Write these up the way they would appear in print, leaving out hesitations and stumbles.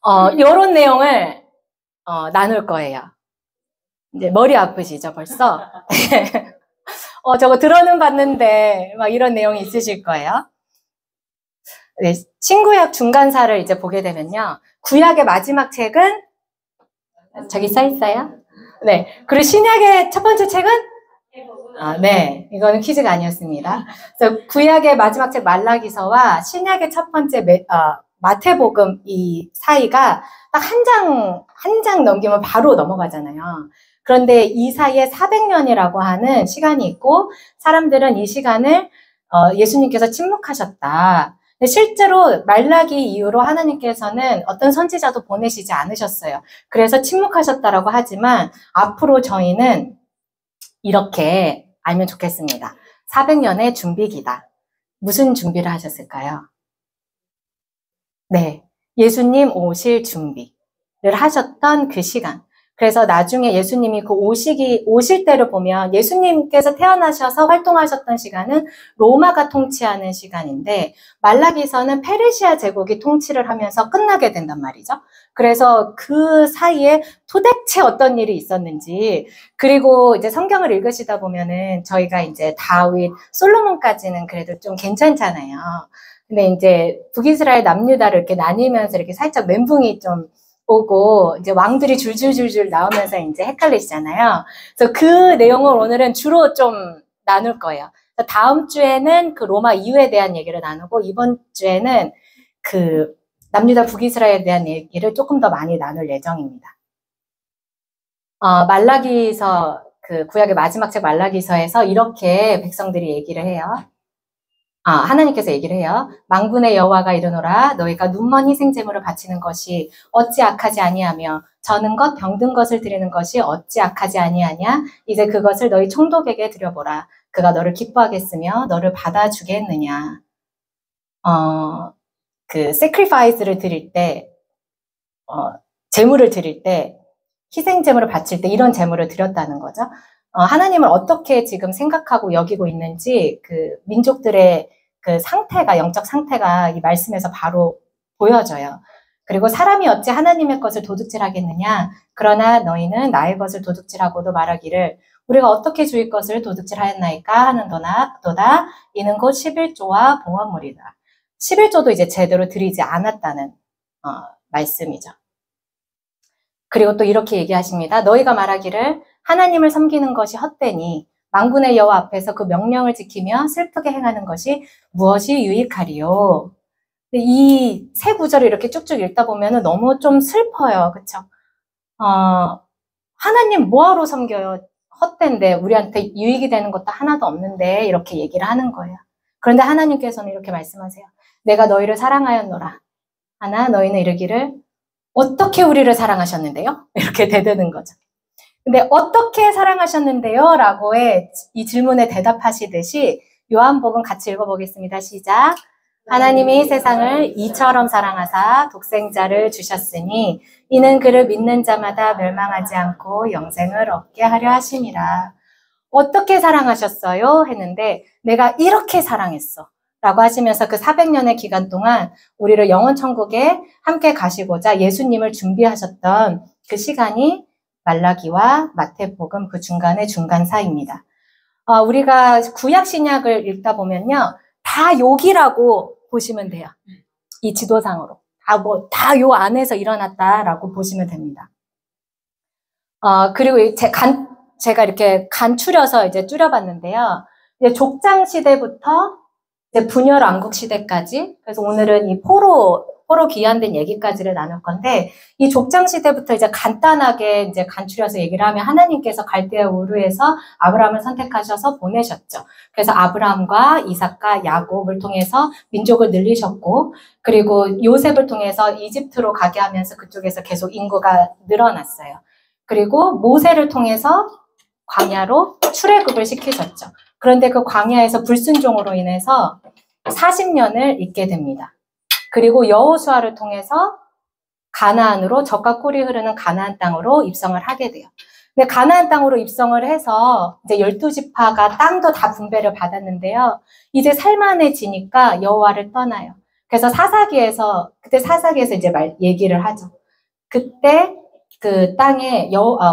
요런 내용을, 나눌 거예요. 이제 머리 아프시죠, 벌써? 저거 들어는 봤는데, 막 이런 내용이 있으실 거예요. 네, 신구약 중간사를 이제 보게 되면요. 구약의 마지막 책은, 저기 써 있어요? 네. 그리고 신약의 첫 번째 책은? 네. 이거는 퀴즈가 아니었습니다. 그래서 구약의 마지막 책 말라기서와 신약의 첫 번째 마태복음 이 사이가 딱 한 장 넘기면 바로 넘어가잖아요. 그런데 이 사이에 400년이라고 하는 시간이 있고 사람들은 이 시간을 예수님께서 침묵하셨다. 실제로 말라기 이후로 하나님께서는 어떤 선지자도 보내시지 않으셨어요. 그래서 침묵하셨다라고 하지만 앞으로 저희는 이렇게 알면 좋겠습니다. 400년의 준비기다. 무슨 준비를 하셨을까요? 네, 예수님 오실 준비를 하셨던 그 시간. 그래서 나중에 예수님이 오실 때를 보면 예수님께서 태어나셔서 활동하셨던 시간은 로마가 통치하는 시간인데 말라기서는 페르시아 제국이 통치를 하면서 끝나게 된단 말이죠. 그래서 그 사이에 도대체 어떤 일이 있었는지 그리고 이제 성경을 읽으시다 보면은 저희가 이제 다윗, 솔로몬까지는 그래도 좀 괜찮잖아요. 근데 이제 북이스라엘 남유다를 이렇게 나뉘면서 이렇게 살짝 멘붕이 좀 오고 이제 왕들이 줄줄줄줄 나오면서 이제 헷갈리시잖아요. 그래서 그 내용을 오늘은 주로 좀 나눌 거예요. 다음 주에는 그 로마 이후에 대한 얘기를 나누고 이번 주에는 그 남유다 북이스라엘에 대한 얘기를 조금 더 많이 나눌 예정입니다. 말라기서 그 구약의 마지막 책 말라기서에서 이렇게 백성들이 얘기를 해요. 하나님께서 얘기를 해요. 만군의 여호와가 이르노라 너희가 눈먼 희생제물을 바치는 것이 어찌 악하지 아니하며 저는 것 병든 것을 드리는 것이 어찌 악하지 아니하냐 이제 그것을 너희 총독에게 드려보라 그가 너를 기뻐하겠으며 너를 받아주겠느냐. 그 sacrifice를 드릴 때 제물을 드릴 때 희생제물을 바칠 때 이런 제물을 드렸다는 거죠. 하나님을 어떻게 지금 생각하고 여기고 있는지 그 민족들의 그 상태가 영적 상태가 이 말씀에서 바로 보여져요. 그리고 사람이 어찌 하나님의 것을 도둑질하겠느냐 그러나 너희는 나의 것을 도둑질하고도 말하기를 우리가 어떻게 주의 것을 도둑질하였나이까 하는도다 이는 곧 11조와 봉헌물이다. 11조도 이제 제대로 드리지 않았다는 말씀이죠. 그리고 또 이렇게 얘기하십니다. 너희가 말하기를 하나님을 섬기는 것이 헛되니 만군의 여호와 앞에서 그 명령을 지키며 슬프게 행하는 것이 무엇이 유익하리요. 이 세 구절을 이렇게 쭉쭉 읽다 보면 너무 좀 슬퍼요. 그쵸? 하나님 뭐하러 섬겨요? 헛된데 우리한테 유익이 되는 것도 하나도 없는데 이렇게 얘기를 하는 거예요. 그런데 하나님께서는 이렇게 말씀하세요. 내가 너희를 사랑하였노라. 하나 너희는 이르기를 어떻게 우리를 사랑하셨는데요? 이렇게 대드는 거죠. 근데 어떻게 사랑하셨는데요? 라고의 이 질문에 대답하시듯이 요한복음 같이 읽어보겠습니다. 시작. 하나님이 세상을 이처럼 사랑하사 독생자를 주셨으니 이는 그를 믿는 자마다 멸망하지 않고 영생을 얻게 하려 하심이라. 어떻게 사랑하셨어요? 했는데 내가 이렇게 사랑했어. 라고 하시면서 그 400년의 기간 동안 우리를 영원 천국에 함께 가시고자 예수님을 준비하셨던 그 시간이 말라기와 마태복음 그 중간의 중간사입니다. 우리가 구약 신약을 읽다 보면요. 다 여기라고 보시면 돼요. 이 지도상으로. 다 요 안에서 일어났다라고 보시면 됩니다. 그리고 제가 이렇게 간추려서 이제 줄여봤는데요. 이제 족장 시대부터 이제 분열 왕국 시대까지. 그래서 오늘은 이 포로 귀환된 얘기까지를 나눌 건데, 이 족장 시대부터 이제 간단하게 이제 간추려서 얘기를 하면 하나님께서 갈대아 우르에서 아브라함을 선택하셔서 보내셨죠. 그래서 아브라함과 이삭과 야곱을 통해서 민족을 늘리셨고, 그리고 요셉을 통해서 이집트로 가게 하면서 그쪽에서 계속 인구가 늘어났어요. 그리고 모세를 통해서 광야로 출애굽을 시키셨죠. 그런데 그 광야에서 불순종으로 인해서 40년을 있게 됩니다. 그리고 여호수아를 통해서 가나안으로 젖과 꿀이 흐르는 가나안 땅으로 입성을 하게 돼요. 근데 가나안 땅으로 입성을 해서 이제 12지파가 땅도 다 분배를 받았는데요. 이제 살만해지니까 여호와를 떠나요. 그래서 그때 사사기에서 이제 얘기를 하죠. 그때 그 땅에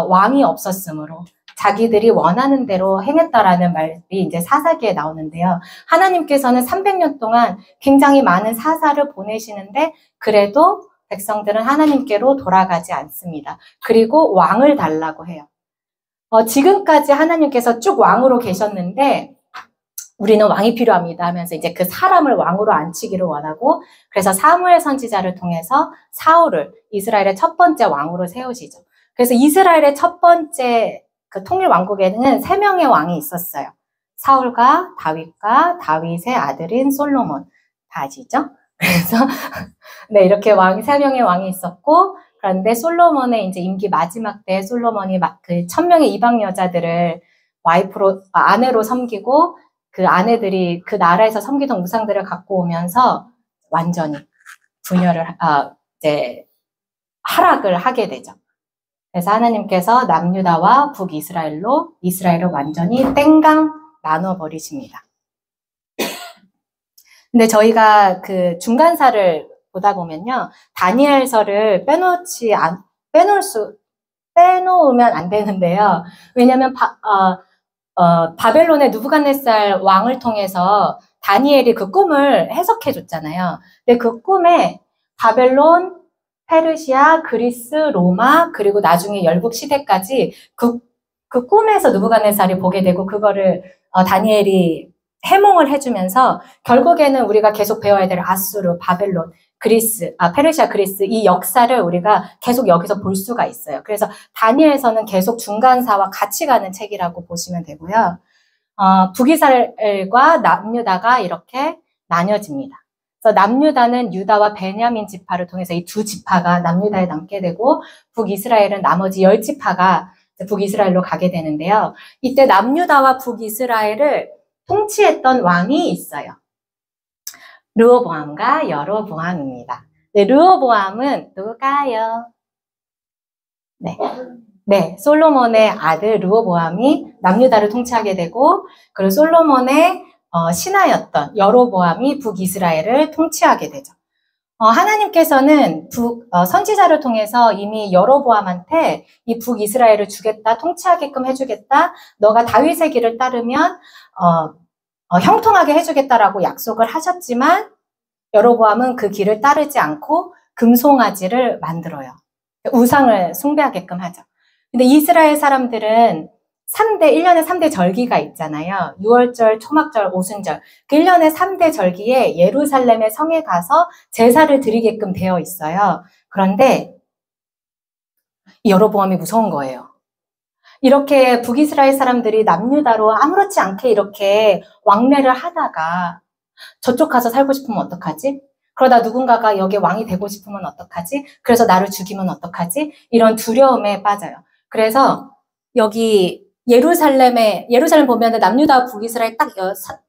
왕이 없었으므로 자기들이 원하는 대로 행했다라는 말이 이제 사사기에 나오는데요. 하나님께서는 300년 동안 굉장히 많은 사사를 보내시는데 그래도 백성들은 하나님께로 돌아가지 않습니다. 그리고 왕을 달라고 해요. 지금까지 하나님께서 쭉 왕으로 계셨는데 우리는 왕이 필요합니다 하면서 이제 그 사람을 왕으로 앉히기를 원하고 그래서 사무엘 선지자를 통해서 사울을 이스라엘의 첫 번째 왕으로 세우시죠. 그래서 이스라엘의 첫 번째 그 통일 왕국에는 3명의 왕이 있었어요. 사울과 다윗과 다윗의 아들인 솔로몬. 다 아시죠? 그래서 네, 이렇게 3명의 왕이 있었고 그런데 솔로몬의 이제 임기 마지막 때 솔로몬이 막 그 1000명의 이방 여자들을 아내로 섬기고 그 아내들이 그 나라에서 섬기던 우상들을 갖고 오면서 완전히 이제 하락을 하게 되죠. 그래서 하나님께서 남유다와 북이스라엘로 이스라엘을 완전히 땡강 나눠버리십니다. 근데 저희가 그 중간사를 보다 보면요. 다니엘서를 빼놓으면 안 되는데요. 왜냐면 바벨론의 느부갓네살 왕을 통해서 다니엘이 그 꿈을 해석해 줬잖아요. 근데 그 꿈에 바벨론, 페르시아, 그리스, 로마, 그리고 나중에 열국 시대까지 그 꿈에서 느부갓네살이 보게 되고 그거를 다니엘이 해몽을 해주면서 결국에는 우리가 계속 배워야 될 아수르, 바벨론, 페르시아, 그리스 이 역사를 우리가 계속 여기서 볼 수가 있어요. 그래서 다니엘서는 계속 중간사와 같이 가는 책이라고 보시면 되고요. 북이스라엘과 남유다가 이렇게 나뉘어집니다. 그래서 남유다는 유다와 베냐민 지파를 통해서 이 두 지파가 남유다에 남게 되고 북이스라엘은 나머지 10지파가 북이스라엘로 가게 되는데요. 이때 남유다와 북이스라엘을 통치했던 왕이 있어요. 르호보암과 여로보암입니다. 네, 르호보암은 누가요? 네, 솔로몬의 아들 르호보암이 남유다를 통치하게 되고 그리고 솔로몬의 신하였던 여로보암이 북이스라엘을 통치하게 되죠. 하나님께서는 선지자를 통해서 이미 여로보암한테 이 북이스라엘을 주겠다, 통치하게끔 해주겠다, 너가 다윗의 길을 따르면 형통하게 해주겠다라고 약속을 하셨지만 여로보암은 그 길을 따르지 않고 금송아지를 만들어요. 우상을 숭배하게끔 하죠. 근데 이스라엘 사람들은 1년에 3대 절기가 있잖아요. 유월절, 초막절, 오순절. 그 1년에 3대 절기에 예루살렘의 성에 가서 제사를 드리게끔 되어 있어요. 그런데 여로보암이 무서운 거예요. 이렇게 북이스라엘 사람들이 남유다로 아무렇지 않게 이렇게 왕래를 하다가 저쪽 가서 살고 싶으면 어떡하지? 그러다 누군가가 여기 왕이 되고 싶으면 어떡하지? 그래서 나를 죽이면 어떡하지? 이런 두려움에 빠져요. 그래서 여기 예루살em 보면 남유다 북이스라엘 딱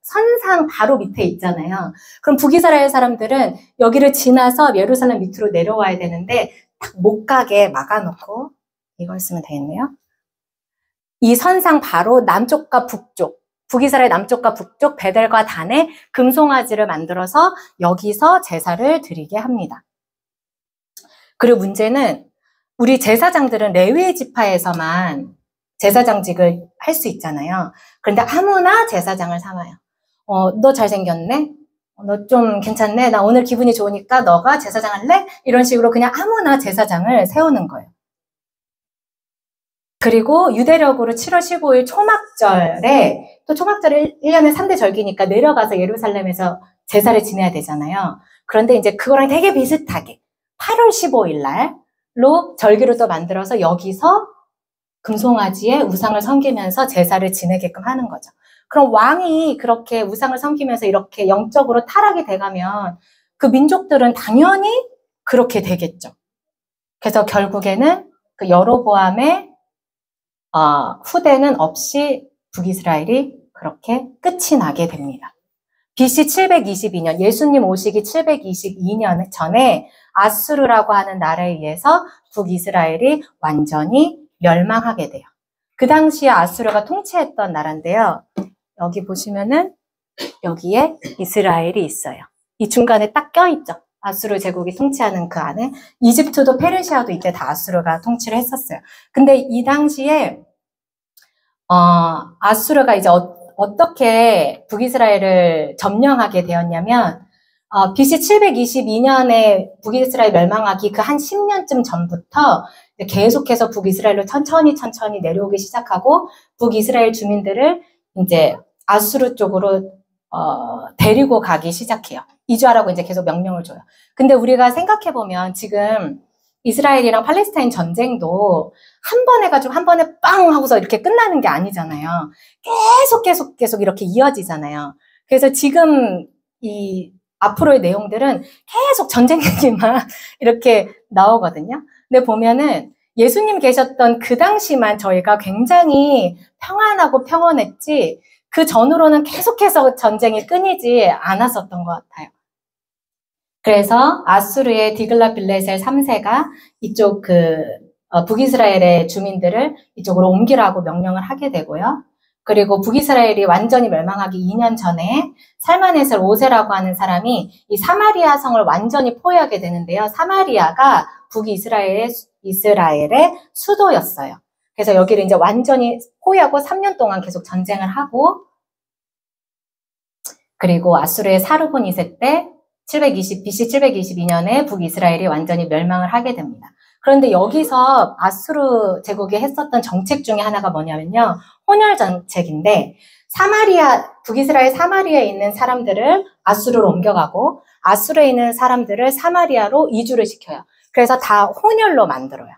선상 바로 밑에 있잖아요. 그럼 북이스라엘 사람들은 여기를 지나서 예루살렘 밑으로 내려와야 되는데 딱 못 가게 막아놓고 이걸 쓰면 되겠네요. 이 선상 바로 남쪽과 북쪽, 북이스라엘 남쪽과 북쪽 베델과 단에 금송아지를 만들어서 여기서 제사를 드리게 합니다. 그리고 문제는 우리 제사장들은 레위 지파에서만 제사장직을 할 수 있잖아요. 그런데 아무나 제사장을 삼아요. 너 잘생겼네? 너 좀 괜찮네? 나 오늘 기분이 좋으니까 너가 제사장 할래? 이런 식으로 그냥 아무나 제사장을 세우는 거예요. 그리고 유대력으로 7월 15일 초막절에 또 초막절이 1년에 3대 절기니까 내려가서 예루살렘에서 제사를 지내야 되잖아요. 그런데 이제 그거랑 되게 비슷하게 8월 15일 날로 절기를 또 만들어서 여기서 금송아지의 우상을 섬기면서 제사를 지내게끔 하는 거죠. 그럼 왕이 그렇게 우상을 섬기면서 이렇게 영적으로 타락이 돼가면 그 민족들은 당연히 그렇게 되겠죠. 그래서 결국에는 그 여로보암의 후대는 없이 북이스라엘이 그렇게 끝이 나게 됩니다. BC 722년, 예수님 오시기 722년 전에 아수르라고 하는 나라에 의해서 북이스라엘이 완전히 멸망하게 돼요. 그 당시에 아수르가 통치했던 나라인데요. 여기 보시면은 여기에 이스라엘이 있어요. 이 중간에 딱 껴있죠. 아수르 제국이 통치하는 그 안에. 이집트도 페르시아도 이때 다 아수르가 통치를 했었어요. 근데 이 당시에 아수르가 이제 어떻게 북이스라엘을 점령하게 되었냐면 BC 722년에 북이스라엘 멸망하기 그 한 10년쯤 전부터 계속해서 북이스라엘로 천천히 내려오기 시작하고 북이스라엘 주민들을 이제 아수르 쪽으로 데리고 가기 시작해요. 이주하라고 이제 계속 명령을 줘요. 근데 우리가 생각해보면 지금 이스라엘이랑 팔레스타인 전쟁도 한 번 해가지고 한 번에 빵 하고서 이렇게 끝나는 게 아니잖아요. 계속 이렇게 이어지잖아요. 그래서 지금 이 앞으로의 내용들은 계속 전쟁 얘기만 이렇게 나오거든요. 근데 보면은 예수님 계셨던 그 당시만 저희가 굉장히 평안하고 평온했지 그 전후로는 계속해서 전쟁이 끊이지 않았었던 것 같아요. 그래서 아수르의 디글랏빌레셀 3세가 이쪽 북이스라엘의 주민들을 이쪽으로 옮기라고 명령을 하게 되고요. 그리고 북이스라엘이 완전히 멸망하기 2년 전에 살마네셀 5세라고 하는 사람이 이 사마리아 성을 완전히 포위하게 되는데요. 사마리아가 북이스라엘의 수도였어요. 그래서 여기를 이제 완전히 포위하고 3년 동안 계속 전쟁을 하고 그리고 아수르의 사르본 2세 때 BC 722년에 북이스라엘이 완전히 멸망을 하게 됩니다. 그런데 여기서 아수르 제국이 했었던 정책 중에 하나가 뭐냐면요. 혼혈 정책인데 북이스라엘 사마리아에 있는 사람들을 아수르로 옮겨가고 아수르에 있는 사람들을 사마리아로 이주를 시켜요. 그래서 다 혼혈로 만들어요.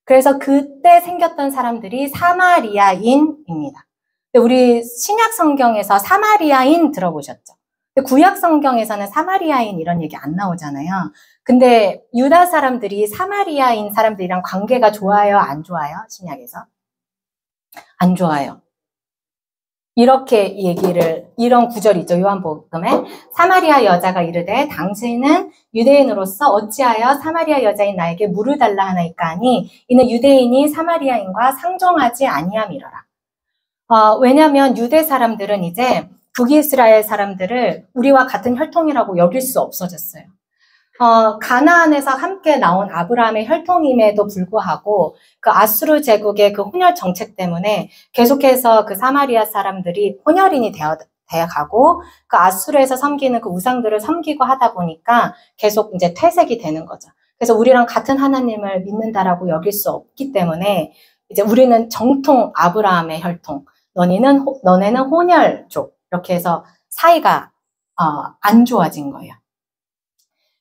그래서 그때 생겼던 사람들이 사마리아인입니다. 우리 신약 성경에서 사마리아인 들어보셨죠? 구약 성경에서는 사마리아인 이런 얘기 안 나오잖아요. 근데 유다 사람들이 사마리아인 사람들이랑 관계가 좋아요? 안 좋아요? 신약에서? 안 좋아요. 이렇게 이런 구절이 있죠. 요한복음에 사마리아 여자가 이르되 당신은 유대인으로서 어찌하여 사마리아 여자인 나에게 물을 달라 하나이까니 이는 유대인이 사마리아인과 상종하지 아니함이러라. 왜냐하면 유대 사람들은 이제 북이스라엘 사람들을 우리와 같은 혈통이라고 여길 수 없어졌어요. 가나안에서 함께 나온 아브라함의 혈통임에도 불구하고 그 아수르 제국의 그 혼혈 정책 때문에 계속해서 그 사마리아 사람들이 혼혈인이 되어가고 그 아수르에서 섬기는 그 우상들을 섬기고 하다 보니까 계속 이제 퇴색이 되는 거죠. 그래서 우리랑 같은 하나님을 믿는다라고 여길 수 없기 때문에 이제 우리는 정통 아브라함의 혈통, 너네는 혼혈족 이렇게 해서 사이가 안 좋아진 거예요.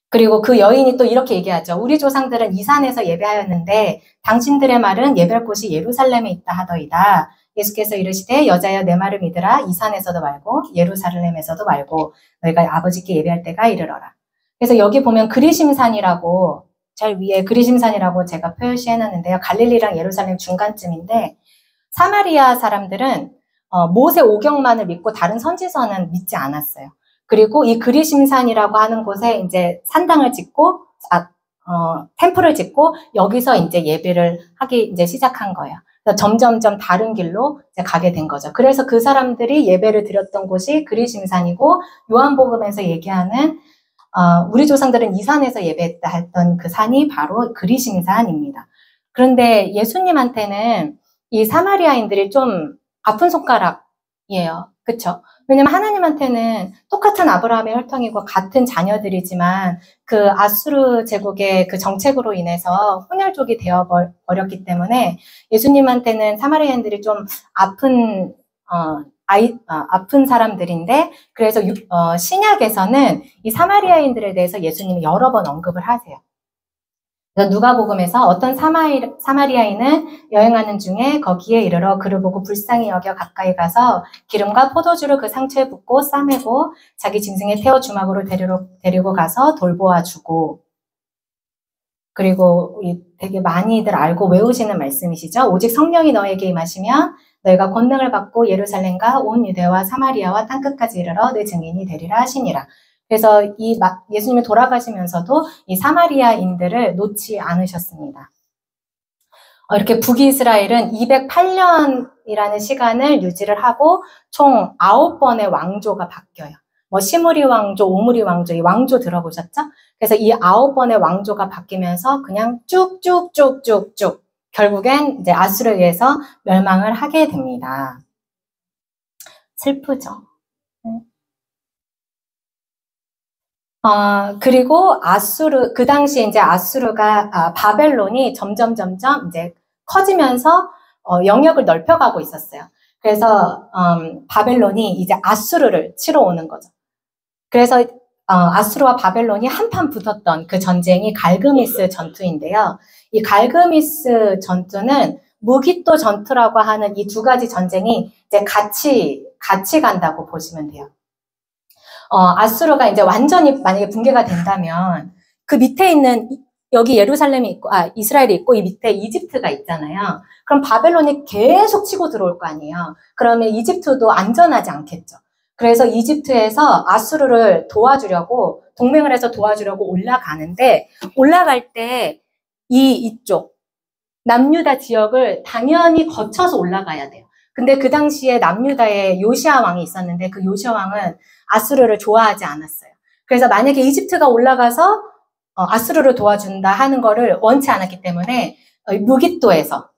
그리고 그 여인이 또 이렇게 얘기하죠. 우리 조상들은 이 산에서 예배하였는데 당신들의 말은 예배할 곳이 예루살렘에 있다 하더이다. 예수께서 이르시되 여자여 내 말을 믿으라. 이 산에서도 말고 예루살렘에서도 말고 너희가 아버지께 예배할 때가 이르러라. 그래서 여기 보면 그리심산이라고 제일 위에 그리심산이라고 제가 표시해놨는데요. 갈릴리랑 예루살렘 중간쯤인데 사마리아 사람들은 모세 오경만을 믿고 다른 선지서는 믿지 않았어요. 그리고 이 그리심산이라고 하는 곳에 이제 산당을 짓고, 템플을 짓고, 여기서 이제 예배를 하기 이제 시작한 거예요. 그래서 점점점 다른 길로 이제 가게 된 거죠. 그래서 그 사람들이 예배를 드렸던 곳이 그리심산이고, 요한복음에서 얘기하는, 우리 조상들은 이 산에서 예배했다 했던 그 산이 바로 그리심산입니다. 그런데 예수님한테는 이 사마리아인들이 좀 아픈 손가락이에요. 그쵸? 왜냐면 하나님한테는 똑같은 아브라함의 혈통이고 같은 자녀들이지만 그 아수르 제국의 그 정책으로 인해서 혼혈족이 되어버렸기 때문에 예수님한테는 사마리아인들이 좀 아픈 사람들인데 그래서 신약에서는 이 사마리아인들에 대해서 예수님이 여러 번 언급을 하세요. 누가복음에서 어떤 사마리아인은 여행하는 중에 거기에 이르러 그를 보고 불쌍히 여겨 가까이 가서 기름과 포도주를 그 상처에 붓고 싸매고 자기 짐승에 태워 주막으로 데리고 가서 돌보아 주고 그리고 되게 많이들 알고 외우시는 말씀이시죠. 오직 성령이 너에게 임하시면 너희가 권능을 받고 예루살렘과 온 유대와 사마리아와 땅끝까지 이르러 내 증인이 되리라 하시니라. 그래서 예수님이 돌아가시면서도 이 사마리아인들을 놓지 않으셨습니다. 이렇게 북이스라엘은 208년이라는 시간을 유지를 하고 총 9번의 왕조가 바뀌어요. 뭐 시므리 왕조, 오므리 왕조, 이 왕조 들어보셨죠? 그래서 이 9번의 왕조가 바뀌면서 그냥 쭉쭉쭉쭉쭉 결국엔 이제 아수르에 의해서 멸망을 하게 됩니다. 슬프죠. 그리고 그 당시에 이제 바벨론이 점점 이제 커지면서, 영역을 넓혀가고 있었어요. 그래서, 바벨론이 이제 아수르를 치러 오는 거죠. 그래서, 아수르와 바벨론이 한판 붙었던 그 전쟁이 갈그미스 전투인데요. 이 갈그미스 전투는 무기토 전투라고 하는 이 두 가지 전쟁이 이제 같이 간다고 보시면 돼요. 아수르가 이제 완전히 만약에 붕괴가 된다면 그 밑에 있는 여기 예루살렘이 있고, 이스라엘이 있고 이 밑에 이집트가 있잖아요. 그럼 바벨론이 계속 치고 들어올 거 아니에요. 그러면 이집트도 안전하지 않겠죠. 그래서 이집트에서 아수르를 도와주려고, 동맹을 해서 도와주려고 올라가는데, 올라갈 때 이쪽 남유다 지역을 당연히 거쳐서 올라가야 돼요. 근데 그 당시에 남유다에 요시아 왕이 있었는데 그 요시아 왕은 아수르를 좋아하지 않았어요. 그래서 만약에 이집트가 올라가서 아수르를 도와준다 하는 거를 원치 않았기 때문에 무깃도에서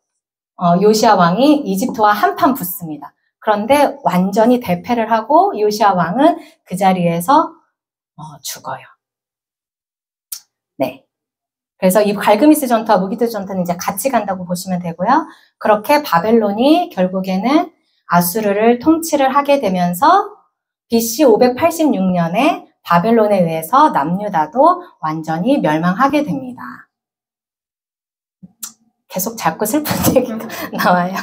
요시아 왕이 이집트와 한판 붙습니다. 그런데 완전히 대패를 하고 요시아 왕은 그 자리에서 죽어요. 네. 그래서 이 갈그미스 전투와 무기토 전투는 이제 같이 간다고 보시면 되고요. 그렇게 바벨론이 결국에는 아수르를 통치를 하게 되면서 BC 586년에 바벨론에 의해서 남유다도 완전히 멸망하게 됩니다. 계속 자꾸 슬픈 얘기가 나와요.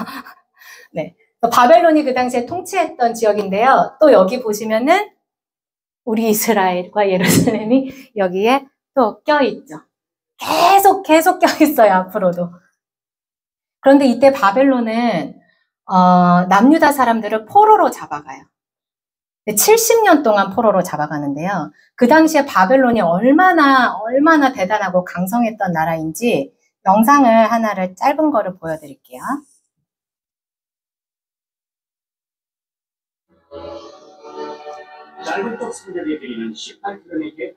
네. 바벨론이 그 당시에 통치했던 지역인데요. 또 여기 보시면은 우리 이스라엘과 예루살렘이 여기에 또 껴있죠. 계속 껴있어요, 앞으로도. 그런데 이때 바벨론은, 남유다 사람들을 포로로 잡아가요. 70년 동안 포로로 잡아가는데요. 그 당시에 바벨론이 얼마나 대단하고 강성했던 나라인지 영상을 하나를 짧은 거를 보여드릴게요. 짧은 쪽 성벽의 길이는 18km,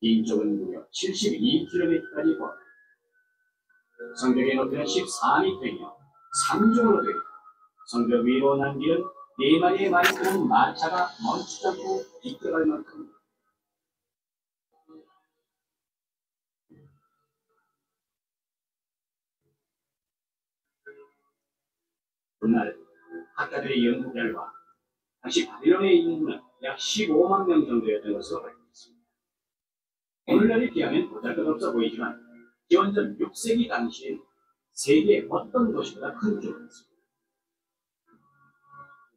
긴 쪽은 무려 72km까지 보다. 성벽의 높이는 14m이며 3중으로 되어 있고 성벽 위로 난 길은 4마리의 말이 끄는 마차가 멈추지 않고 이끌어갈 만큼. 그날 학자들의 연구 결과 당시 바빌론의 인구는 약 15만 명 정도였던 것으로 밝혀졌습니다. 오늘날에 비하면 보잘것없어 보이지만 기원전 6세기 당시엔 세계의 어떤 도시보다 큰 규모였습니다.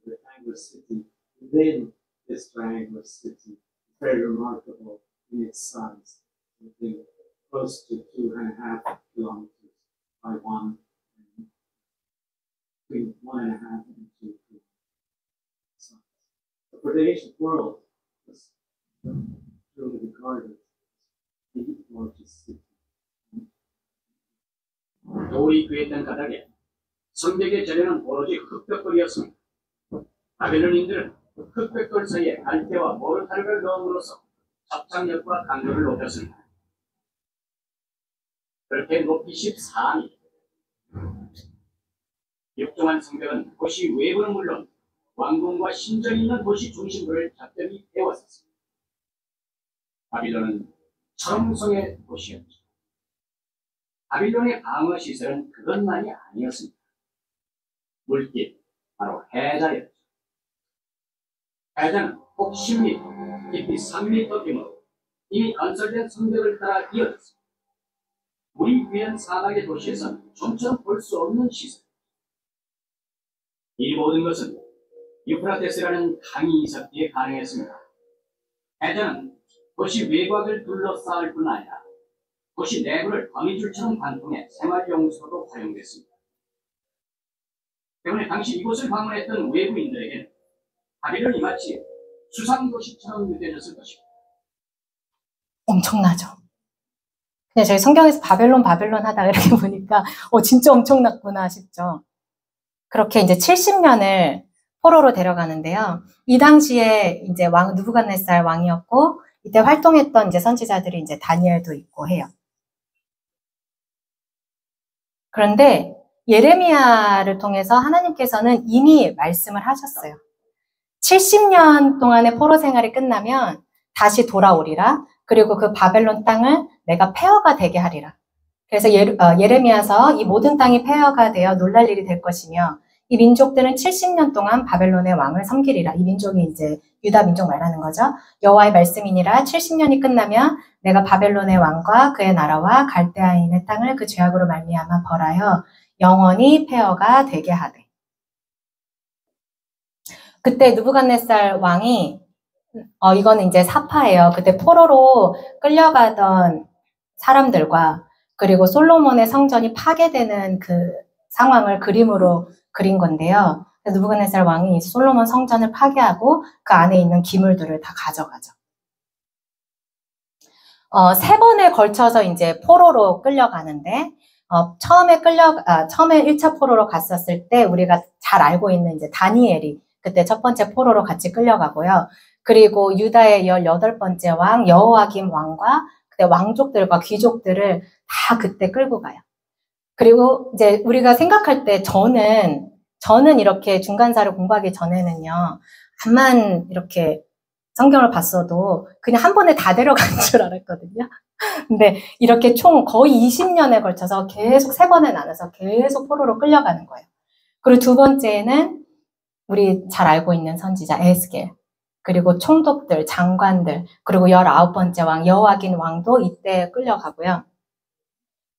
The triangular city, then this triangular city, very remarkable in its size, something close to 2.5 kilometers by 1, between 1.5 and 2 kilometers. For the ancient world, was truly regarded as the largest city. 돌이 귀했던 가닥에 성벽의 전에는 오로지 흑벽돌이었습니다. 바벨론인들은 흑백돌 사이에 갈대와 모르타르를 넣음으로써 접착력과 강도를 높였습니다. 그렇게 높이 14m. 육중한 성벽은 도시 외부는 물론 왕궁과 신전이 있는 도시 중심부를 잡점이 되었습니다. 바빌론은 천성의 도시였죠. 바빌론의 방어 시설은 그것만이 아니었습니다. 물길, 바로 해자였죠. 해자는 폭 10m, 깊이 3m 규모로 이미 건설된 성벽을 따라 이어졌습니다. 물이 귀한 사막의 도시에서는 좀처럼 볼 수 없는 시설. 이 모든 것은 유프라테스라는 강이 있었기에 가능했습니다. 해자는 도시 외곽을 둘러싸을 뿐 아니라 도시 내부를 거미줄처럼 관통해 생활용수로도 활용됐습니다. 때문에 당시 이곳을 방문했던 외부인들에게는 바빌론이 마치 수상도시처럼 느껴졌을 것입니다. 엄청나죠. 그냥 저희 성경에서 바벨론 하다 이렇게 보니까 진짜 엄청났구나 싶죠. 그렇게 이제 70년을 포로로 데려가는데요. 이 당시에 이제 왕 느부갓네살 왕이었고 이때 활동했던 이제 선지자들이 이제 다니엘도 있고 해요. 그런데 예레미야를 통해서 하나님께서는 이미 말씀을 하셨어요. 70년 동안의 포로 생활이 끝나면 다시 돌아오리라. 그리고 그 바벨론 땅을 내가 폐허가 되게 하리라. 그래서 예레미야서 이 모든 땅이 폐허가 되어 놀랄 일이 될 것이며 이 민족들은 70년 동안 바벨론의 왕을 섬기리라. 이 민족이 이제 유다 민족 말하는 거죠. 여호와의 말씀이니라 70년이 끝나면 내가 바벨론의 왕과 그의 나라와 갈대아인의 땅을 그 죄악으로 말미암아 벌하여 영원히 폐허가 되게 하되. 그때 느부갓네살 왕이 이거는 이제 사파예요. 그때 포로로 끌려가던 사람들과 그리고 솔로몬의 성전이 파괴되는 그 상황을 그림으로 그린 건데요. 느부갓네살 왕이 솔로몬 성전을 파괴하고 그 안에 있는 기물들을 다 가져가죠. 3번에 걸쳐서 이제 포로로 끌려가는데, 처음에 1차 포로로 갔었을 때 우리가 잘 알고 있는 이제 다니엘이 그때 첫 번째 포로로 같이 끌려가고요. 그리고 유다의 18번째 왕 여호야김 왕과 그때 왕족들과 귀족들을 다 그때 끌고 가요. 그리고 이제 우리가 생각할 때 저는 이렇게 중간사를 공부하기 전에는요, 암만 이렇게 성경을 봤어도 그냥 한 번에 다 데려간 줄 알았거든요. 근데 이렇게 총 거의 20년에 걸쳐서 계속 3번에 나눠서 계속 포로로 끌려가는 거예요. 그리고 두 번째는 우리 잘 알고 있는 선지자 에스겔, 그리고 총독들, 장관들, 그리고 19번째 왕 여호야긴 왕도 이때 끌려가고요.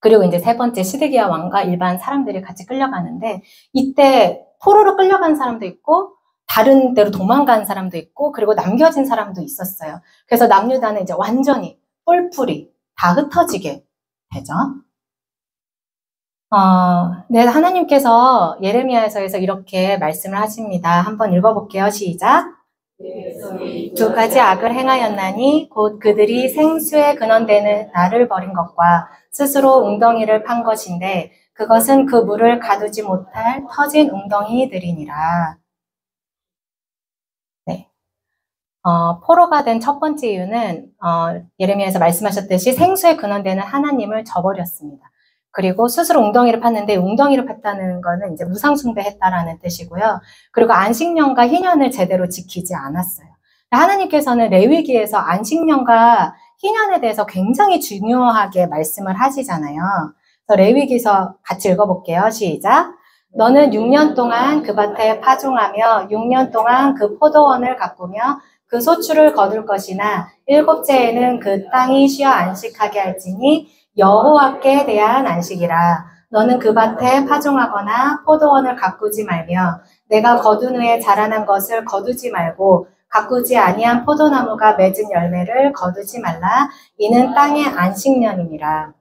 그리고 이제 3번째 시드기야 왕과 일반 사람들이 같이 끌려가는데 이때 포로로 끌려간 사람도 있고 다른 데로 도망간 사람도 있고 그리고 남겨진 사람도 있었어요. 그래서 남유다는 이제 완전히 뿔뿔이 다 흩어지게 되죠. 네, 하나님께서 예레미야서에서 이렇게 말씀을 하십니다. 한번 읽어볼게요. 시작. 두 가지 악을 행하였나니 곧 그들이 생수에 근원되는 나를 버린 것과 스스로 웅덩이를 판 것인데 그것은 그 물을 가두지 못할 터진 웅덩이들이니라. 네. 포로가 된 첫 번째 이유는 예레미야에서 말씀하셨듯이 생수에 근원되는 하나님을 저버렸습니다. 그리고 스스로 웅덩이를 팠는데 웅덩이를 팠다는 거는 이제 우상숭배했다라는 뜻이고요. 그리고 안식년과 희년을 제대로 지키지 않았어요. 하나님께서는 레위기에서 안식년과 희년에 대해서 굉장히 중요하게 말씀을 하시잖아요. 그래서 레위기서 같이 읽어볼게요. 시작. 너는 6년 동안 그 밭에 파종하며 6년 동안 그 포도원을 가꾸며 그 소출을 거둘 것이나 7째에는 그 땅이 쉬어 안식하게 할지니 여호와께 대한 안식이라. 너는 그 밭에 파종하거나 포도원을 가꾸지 말며 내가 거둔 후에 자라난 것을 거두지 말고 가꾸지 아니한 포도나무가 맺은 열매를 거두지 말라. 이는 땅의 안식년이니라.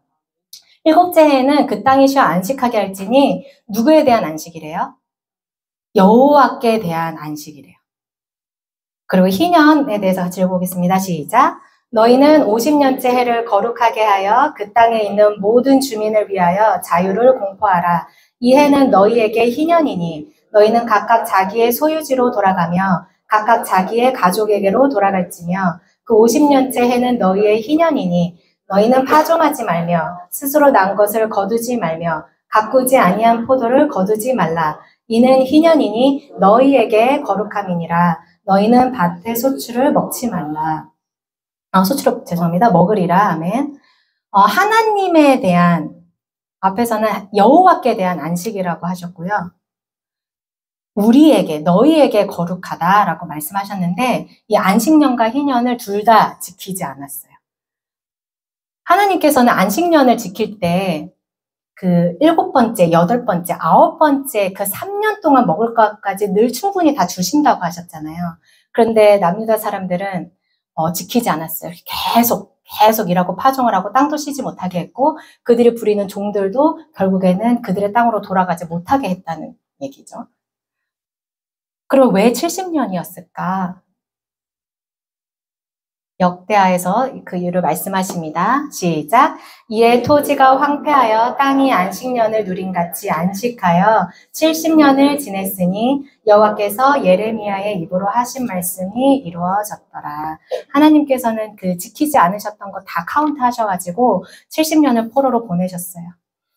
7째에는 그 땅이 쉬어 안식하게 할지니 누구에 대한 안식이래요? 여호와께 대한 안식이래요. 그리고 희년에 대해서 같이 읽어보겠습니다. 시작. 너희는 50년째 해를 거룩하게 하여 그 땅에 있는 모든 주민을 위하여 자유를 공포하라. 이 해는 너희에게 희년이니 너희는 각각 자기의 소유지로 돌아가며 각각 자기의 가족에게로 돌아갈지며 그 50년째 해는 너희의 희년이니 너희는 파종하지 말며 스스로 난 것을 거두지 말며 가꾸지 아니한 포도를 거두지 말라. 이는 희년이니 너희에게 거룩함이니라. 너희는 밭의 소출을 먹지 말라. 소출을 죄송합니다. 먹으리라. 아멘. 하나님에 대한 앞에서는 여호와께 대한 안식이라고 하셨고요. 우리에게 너희에게 거룩하다라고 말씀하셨는데 이 안식년과 희년을 둘 다 지키지 않았어요. 하나님께서는 안식년을 지킬 때 그 7번째, 8번째, 9번째 그 3년 동안 먹을 것까지 늘 충분히 다 주신다고 하셨잖아요. 그런데 남유다 사람들은 지키지 않았어요. 계속 일하고 파종을 하고 땅도 쉬지 못하게 했고 그들이 부리는 종들도 결국에는 그들의 땅으로 돌아가지 못하게 했다는 얘기죠. 그럼 왜 70년이었을까? 역대하에서 그 이유를 말씀하십니다. 시작. 이에 토지가 황폐하여 땅이 안식년을 누린같이 안식하여 70년을 지냈으니 여호와께서 예레미야의 입으로 하신 말씀이 이루어졌더라. 하나님께서는 그 지키지 않으셨던 거 다 카운트 하셔가지고 70년을 포로로 보내셨어요.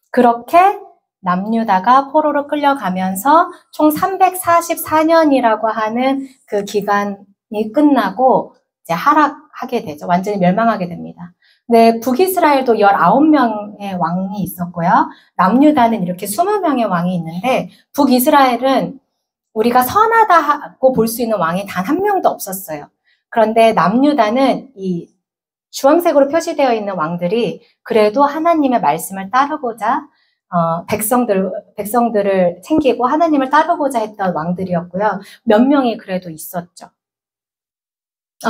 그렇게 남유다가 포로로 끌려가면서 총 344년이라고 하는 그 기간이 끝나고 이제 하락하게 되죠. 완전히 멸망하게 됩니다. 네, 북이스라엘도 19명의 왕이 있었고요. 남유다는 이렇게 20명의 왕이 있는데 북이스라엘은 우리가 선하다고 볼 수 있는 왕이 단 한 명도 없었어요. 그런데 남유다는 이 주황색으로 표시되어 있는 왕들이 그래도 하나님의 말씀을 따르고자 백성들을 챙기고 하나님을 따르고자 했던 왕들이었고요. 몇 명이 그래도 있었죠.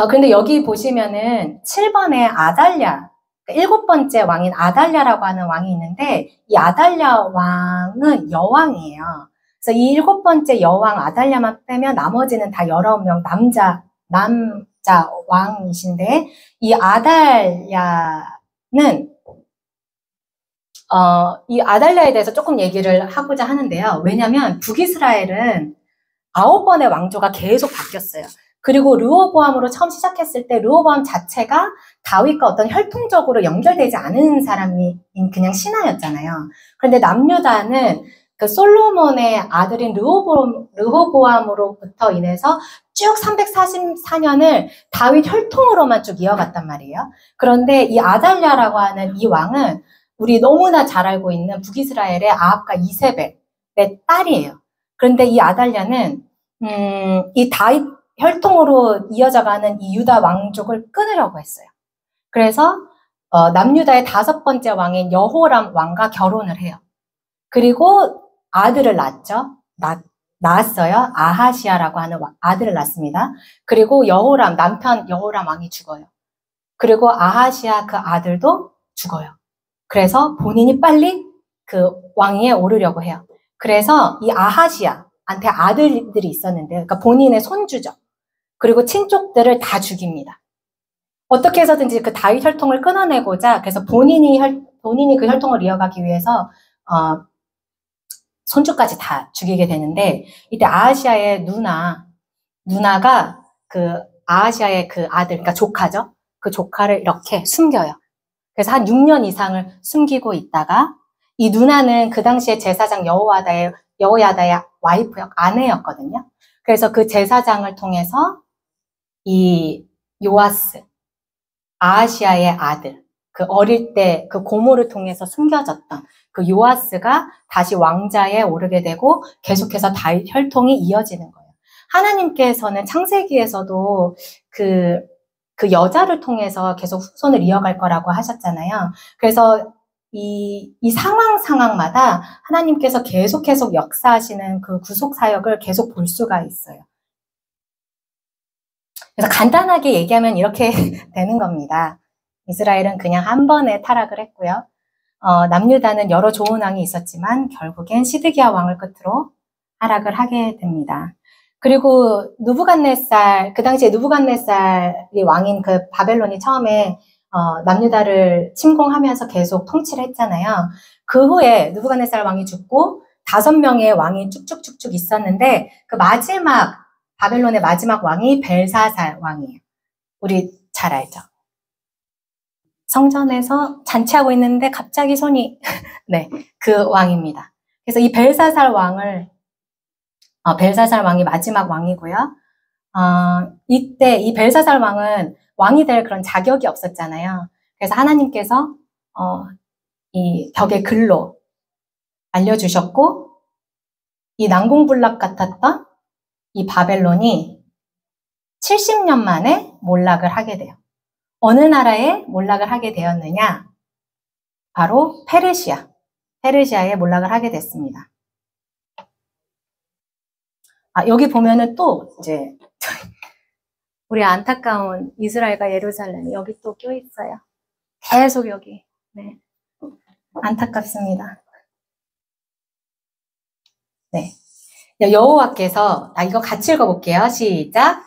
근데 여기 보시면은 7번에 아달랴, 7번째 왕인 아달랴라고 하는 왕이 있는데 이 아달랴 왕은 여왕이에요. 그래서 이 7번째 여왕 아달랴만 빼면 나머지는 다 19명 남자 왕이신데 이 아달랴는 이 아달랴에 대해서 조금 얘기를 하고자 하는데요. 왜냐하면 북이스라엘은 9번의 왕조가 계속 바뀌었어요. 그리고 르호보암으로 처음 시작했을 때 르호보암 자체가 다윗과 어떤 혈통적으로 연결되지 않은 사람이 그냥 신하였잖아요. 그런데 남유다는 그 솔로몬의 아들인 르호보암으로부터 인해서 쭉 344년을 다윗 혈통으로만 쭉 이어갔단 말이에요. 그런데 이 아달랴라고 하는 이 왕은 우리 너무나 잘 알고 있는 북이스라엘의 아합과 이세벨의 딸이에요. 그런데 이 아달랴는 이 다윗 혈통으로 이어져가는 이 유다 왕족을 끊으려고 했어요. 그래서 남유다의 5번째 왕인 여호람 왕과 결혼을 해요. 그리고 아들을 낳았어요. 아하시아라고 하는 아들을 낳습니다. 그리고 남편 여호람 왕이 죽어요. 그리고 아하시아 그 아들도 죽어요. 그래서 본인이 빨리 그 왕위에 오르려고 해요. 그래서 이 아하시아한테 아들들이 있었는데, 그러니까 본인의 손주죠. 그리고 친족들을 다 죽입니다. 어떻게 해서든지 그 다윗 혈통을 끊어내고자, 그래서 본인이 그 혈통을 이어가기 위해서 손주까지 다 죽이게 되는데, 이때 아하시아의 누나가 그 아하시아의 그 아들, 그러니까 조카죠. 그 조카를 이렇게 숨겨요. 그래서 한 6년 이상을 숨기고 있다가 이 누나는 그 당시에 제사장 여호야다의 아내였거든요. 그래서 그 제사장을 통해서 이 요아스, 아하시아의 아들, 그 어릴 때 그 고모를 통해서 숨겨졌던 그 요아스가 다시 왕자에 오르게 되고 계속해서 다윗 혈통이 이어지는 거예요. 하나님께서는 창세기에서도 그 여자를 통해서 계속 후손을 이어갈 거라고 하셨잖아요. 그래서 이 상황마다 하나님께서 계속 역사하시는 그 구속 사역을 계속 볼 수가 있어요. 그래서 간단하게 얘기하면 이렇게 되는 겁니다. 이스라엘은 그냥 한 번에 타락을 했고요. 남유다는 여러 좋은 왕이 있었지만 결국엔 시드기야 왕을 끝으로 하락을 하게 됩니다. 그리고 그 당시에 느부갓네살이 왕인 그 바벨론이 처음에 남유다를 침공하면서 계속 통치를 했잖아요. 그 후에 느부갓네살 왕이 죽고 5명의 왕이 쭉쭉쭉쭉 있었는데 그 바벨론의 마지막 왕이 벨사살 왕이에요. 우리 잘 알죠? 성전에서 잔치하고 있는데 갑자기 손이 네, 그 왕입니다. 그래서 이 벨사살 왕이 마지막 왕이고요. 이때 이 벨사살 왕은 왕이 될 그런 자격이 없었잖아요. 그래서 하나님께서 이 벽에 글로 알려주셨고 이 난공불락 같았던 이 바벨론이 70년 만에 몰락을 하게 돼요. 어느 나라에 몰락을 하게 되었느냐? 바로 페르시아에 몰락을 하게 됐습니다. 여기 보면은 또 이제 우리 안타까운 이스라엘과 예루살렘이 여기 또 껴있어요. 계속 여기. 네. 안타깝습니다. 네. 여호와께서, 이거 같이 읽어볼게요. 시작.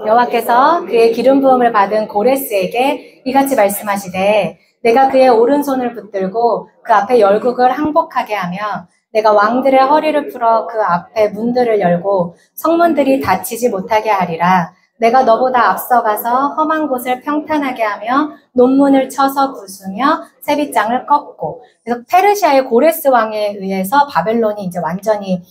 여호와께서 그의 기름 부음을 받은 고레스에게 이같이 말씀하시되 내가 그의 오른손을 붙들고 그 앞에 열국을 항복하게 하며 내가 왕들의 허리를 풀어 그 앞에 문들을 열고 성문들이 닫히지 못하게 하리라. 내가 너보다 앞서가서 험한 곳을 평탄하게 하며 논문을 쳐서 부수며 세빗장을 꺾고. 그래서 페르시아의 고레스 왕에 의해서 바벨론이 이제 완전히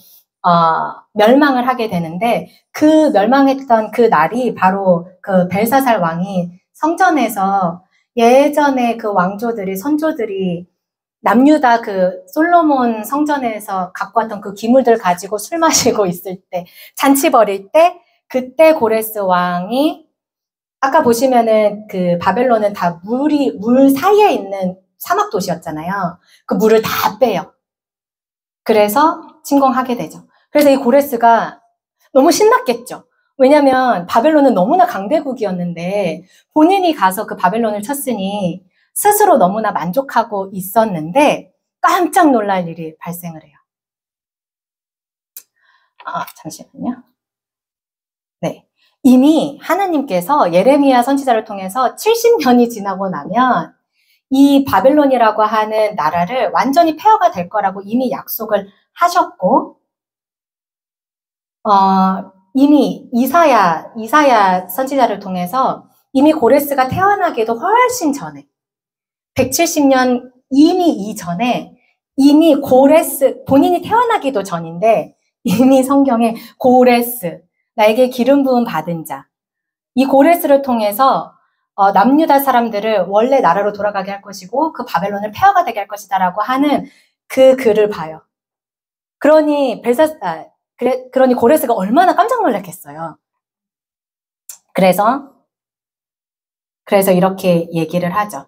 멸망을 하게 되는데, 그 멸망했던 그 날이 바로 그 벨사살 왕이 성전에서 예전에 그 왕조들이, 선조들이 남유다 그 솔로몬 성전에서 갖고 왔던 그 기물들 가지고 술 마시고 있을 때, 잔치 벌일 때, 그때 고레스 왕이, 아까 보시면은 그 바벨론은 다 물 사이에 있는 사막 도시였잖아요. 그 물을 다 빼요. 그래서 침공하게 되죠. 그래서 이 고레스가 너무 신났겠죠. 왜냐면 바벨론은 너무나 강대국이었는데 본인이 가서 그 바벨론을 쳤으니 스스로 너무나 만족하고 있었는데 깜짝 놀랄 일이 발생을 해요. 잠시만요. 네. 이미 하나님께서 예레미야 선지자를 통해서 70년이 지나고 나면 이 바벨론이라고 하는 나라를 완전히 폐허가 될 거라고 이미 약속을 하셨고, 이미 이사야 선지자를 통해서 이미 고레스가 태어나기도 훨씬 전에 170년 이미 이전에 이미 고레스, 본인이 태어나기도 전인데 이미 성경에 고레스, 나에게 기름 부음 받은 자, 이 고레스를 통해서 남유다 사람들을 원래 나라로 돌아가게 할 것이고 그 바벨론을 폐허가 되게 할 것이다라고 하는 그 글을 봐요. 그러니 고레스가 얼마나 깜짝 놀랐겠어요. 그래서 이렇게 얘기를 하죠.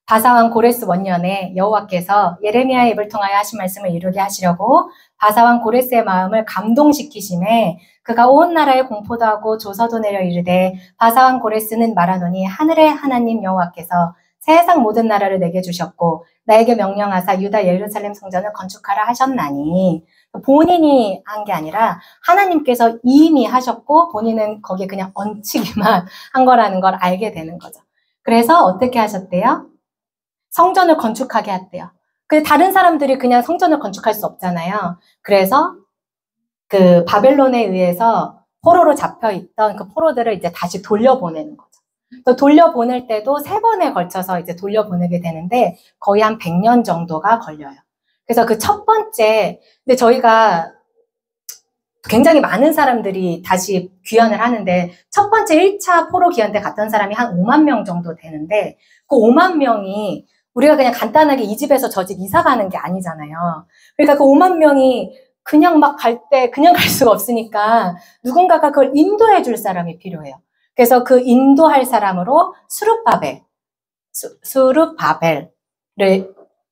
바사왕 고레스 원년에 여호와께서 예레미야의 입을 통하여 하신 말씀을 이루게 하시려고 바사왕 고레스의 마음을 감동시키심에 그가 온 나라에 공포도 하고 조서도 내려 이르되 바사왕 고레스는 말하노니 하늘의 하나님 여호와께서 세상 모든 나라를 내게 주셨고 나에게 명령하사 유다 예루살렘 성전을 건축하라 하셨나니, 본인이 한 게 아니라 하나님께서 이미 하셨고 본인은 거기에 그냥 얹히기만 한 거라는 걸 알게 되는 거죠. 그래서 어떻게 하셨대요? 성전을 건축하게 했대요. 근데 다른 사람들이 그냥 성전을 건축할 수 없잖아요. 그래서 그 바벨론에 의해서 포로로 잡혀있던 그 포로들을 이제 다시 돌려보내는 거죠. 또 돌려보낼 때도 3번에 걸쳐서 이제 돌려보내게 되는데 거의 한 100년 정도가 걸려요. 그래서 그 첫 번째, 근데 저희가 굉장히 많은 사람들이 다시 귀환을 하는데 첫 번째 1차 포로 귀환 때 갔던 사람이 한 5만 명 정도 되는데 그 5만 명이 우리가 그냥 간단하게 이 집에서 저 집 이사 가는 게 아니잖아요. 그러니까 그 5만 명이 그냥 막 갈 때 그냥 갈 수가 없으니까 누군가가 그걸 인도해 줄 사람이 필요해요. 그래서 그 인도할 사람으로 수룹바벨이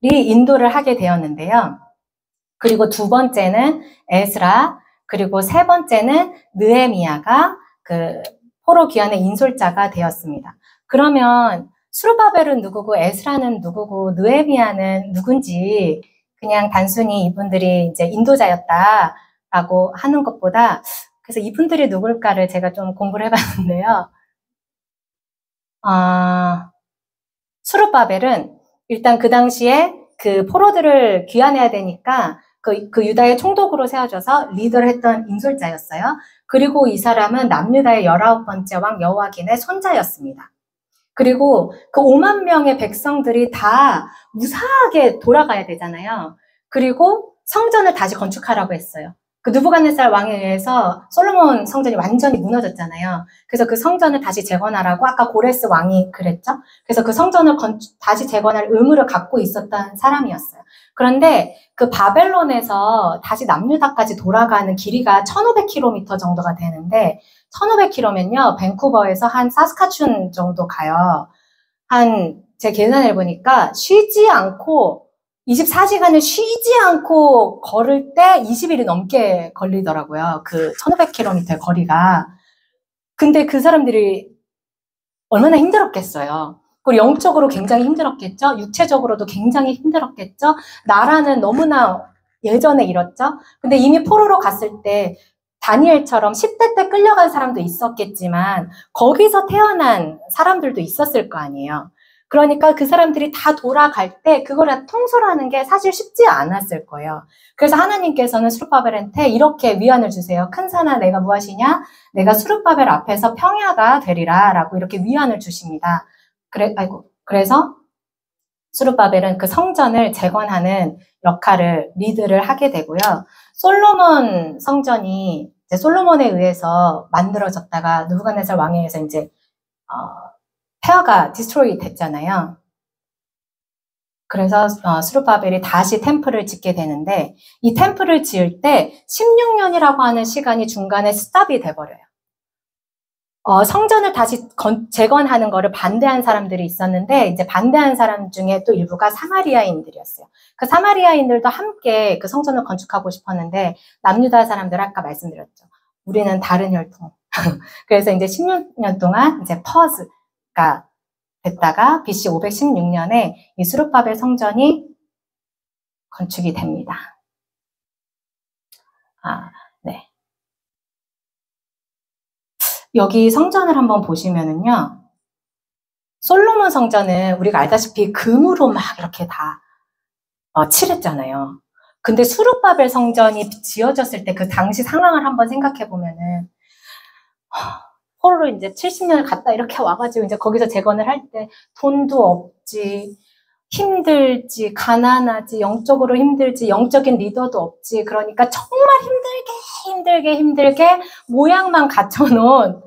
인도를 하게 되었는데요. 그리고 두 번째는 에스라, 그리고 세 번째는 느헤미야가 그 포로 귀환의 인솔자가 되었습니다. 그러면 수룹바벨은 누구고 에스라는 누구고 느헤미야는 누군지 그냥 단순히 이분들이 이제 인도자였다라고 하는 것보다, 그래서 이분들이 누굴까를 제가 좀 공부를 해봤는데요. 수룹바벨은 일단 그 당시에 그 포로들을 귀환해야 되니까 그 유다의 총독으로 세워져서 리더를 했던 인솔자였어요. 그리고 이 사람은 남유다의 19번째 왕 여호와긴의 손자였습니다. 그리고 그 5만 명의 백성들이 다 무사하게 돌아가야 되잖아요. 그리고 성전을 다시 건축하라고 했어요. 그 느부갓네살 왕에 의해서 솔로몬 성전이 완전히 무너졌잖아요. 그래서 그 성전을 다시 재건하라고 아까 고레스 왕이 그랬죠. 그래서 그 성전을 다시 재건할 의무를 갖고 있었던 사람이었어요. 그런데 그 바벨론에서 다시 남유다까지 돌아가는 길이가 1500km 정도가 되는데 1500km면요. 밴쿠버에서 한 사스카춘 정도 가요. 제 계산을 해보니까 쉬지 않고 24시간을 쉬지 않고 걸을 때 20일이 넘게 걸리더라고요. 그 1500km 거리가. 근데 그 사람들이 얼마나 힘들었겠어요. 그리고 영적으로 굉장히 힘들었겠죠. 육체적으로도 굉장히 힘들었겠죠. 나라는 너무나 예전에 잃었죠. 근데 이미 포로로 갔을 때 다니엘처럼 10대 때 끌려간 사람도 있었겠지만 거기서 태어난 사람들도 있었을 거 아니에요. 그러니까 그 사람들이 다 돌아갈 때 그걸 다 통솔하는 게 사실 쉽지 않았을 거예요. 그래서 하나님께서는 스룹바벨한테 이렇게 위안을 주세요. 큰 산아 내가 무엇이냐? 내가 스룹바벨 앞에서 평야가 되리라 라고 이렇게 위안을 주십니다. 그래서 스룹바벨은 그 성전을 재건하는 역할을 리드를 하게 되고요. 솔로몬 성전이 이제 솔로몬에 의해서 만들어졌다가 느부갓네살 왕에 의해서 이제 폐허가 디스트로이 됐잖아요. 그래서 스룹바벨이 다시 템플을 짓게 되는데 이 템플을 지을 때 16년이라고 하는 시간이 중간에 스탑이 돼버려요. 성전을 다시 재건하는 거를 반대한 사람들이 있었는데 이제 반대한 사람 중에 또 일부가 사마리아인들이었어요. 그 사마리아인들도 함께 그 성전을 건축하고 싶었는데 남유다 사람들 아까 말씀드렸죠. 우리는 다른 혈통. 그래서 이제 16년 동안 이제 퍼즈가 됐다가 BC 516년에 이 스룹바벨 성전이 건축이 됩니다. 네. 여기 성전을 한번 보시면은요, 솔로몬 성전은 우리가 알다시피 금으로 막 이렇게 다 칠했잖아요. 근데 스룹바벨 성전이 지어졌을 때 그 당시 상황을 한번 생각해 보면은 포로로 이제 70년을 갔다 이렇게 와가지고 이제 거기서 재건을 할 때 돈도 없지, 힘들지, 가난하지, 영적으로 힘들지, 영적인 리더도 없지. 그러니까 정말 힘들게 모양만 갖춰놓은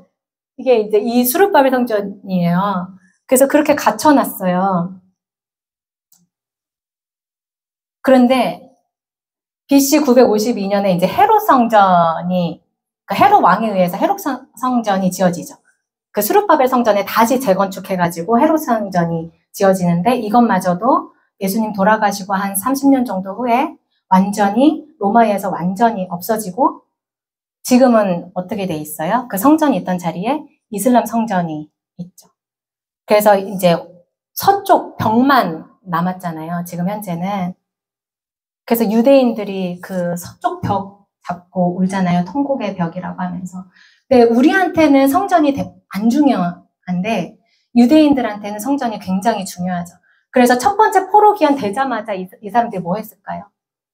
이게 이제 이 스룹바벨 성전이에요. 그래서 그렇게 갖춰놨어요. 그런데 BC 952년에 이제 헤롯 성전이, 그러니까 헤롯 왕에 의해서 헤롯 성전이 지어지죠. 그 스룹바벨 성전에 다시 재건축해가지고 헤롯 성전이 지어지는데 이것마저도 예수님 돌아가시고 한 30년 정도 후에 완전히 로마에서 완전히 없어지고 지금은 어떻게 돼 있어요? 그 성전이 있던 자리에 이슬람 성전이 있죠. 그래서 이제 서쪽 벽만 남았잖아요. 지금 현재는. 그래서 유대인들이 그 서쪽 벽 잡고 울잖아요. 통곡의 벽이라고 하면서. 근데 우리한테는 성전이 안 중요한데 유대인들한테는 성전이 굉장히 중요하죠. 그래서 첫 번째 포로 기한 되자마자 이 사람들이 뭐 했을까요?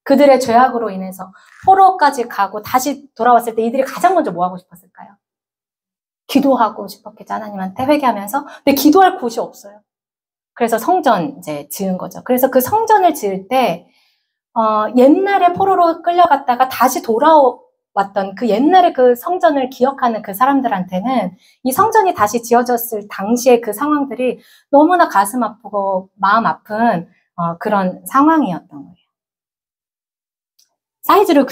그들의 죄악으로 인해서 포로까지 가고 다시 돌아왔을 때 이들이 가장 먼저 뭐 하고 싶었을까요? 기도하고 싶었겠죠. 하나님한테 회개하면서. 근데 기도할 곳이 없어요. 그래서 성전 이제 지은 거죠. 그래서 그 성전을 지을 때 옛날에 포로로 끌려갔다가 다시 돌아왔던 그 옛날에 그 성전을 기억하는 그 사람들한테는 이 성전이 다시 지어졌을 당시의 그 상황들이 너무나 가슴 아프고 마음 아픈 그런 상황이었던 거예요. 사이즈를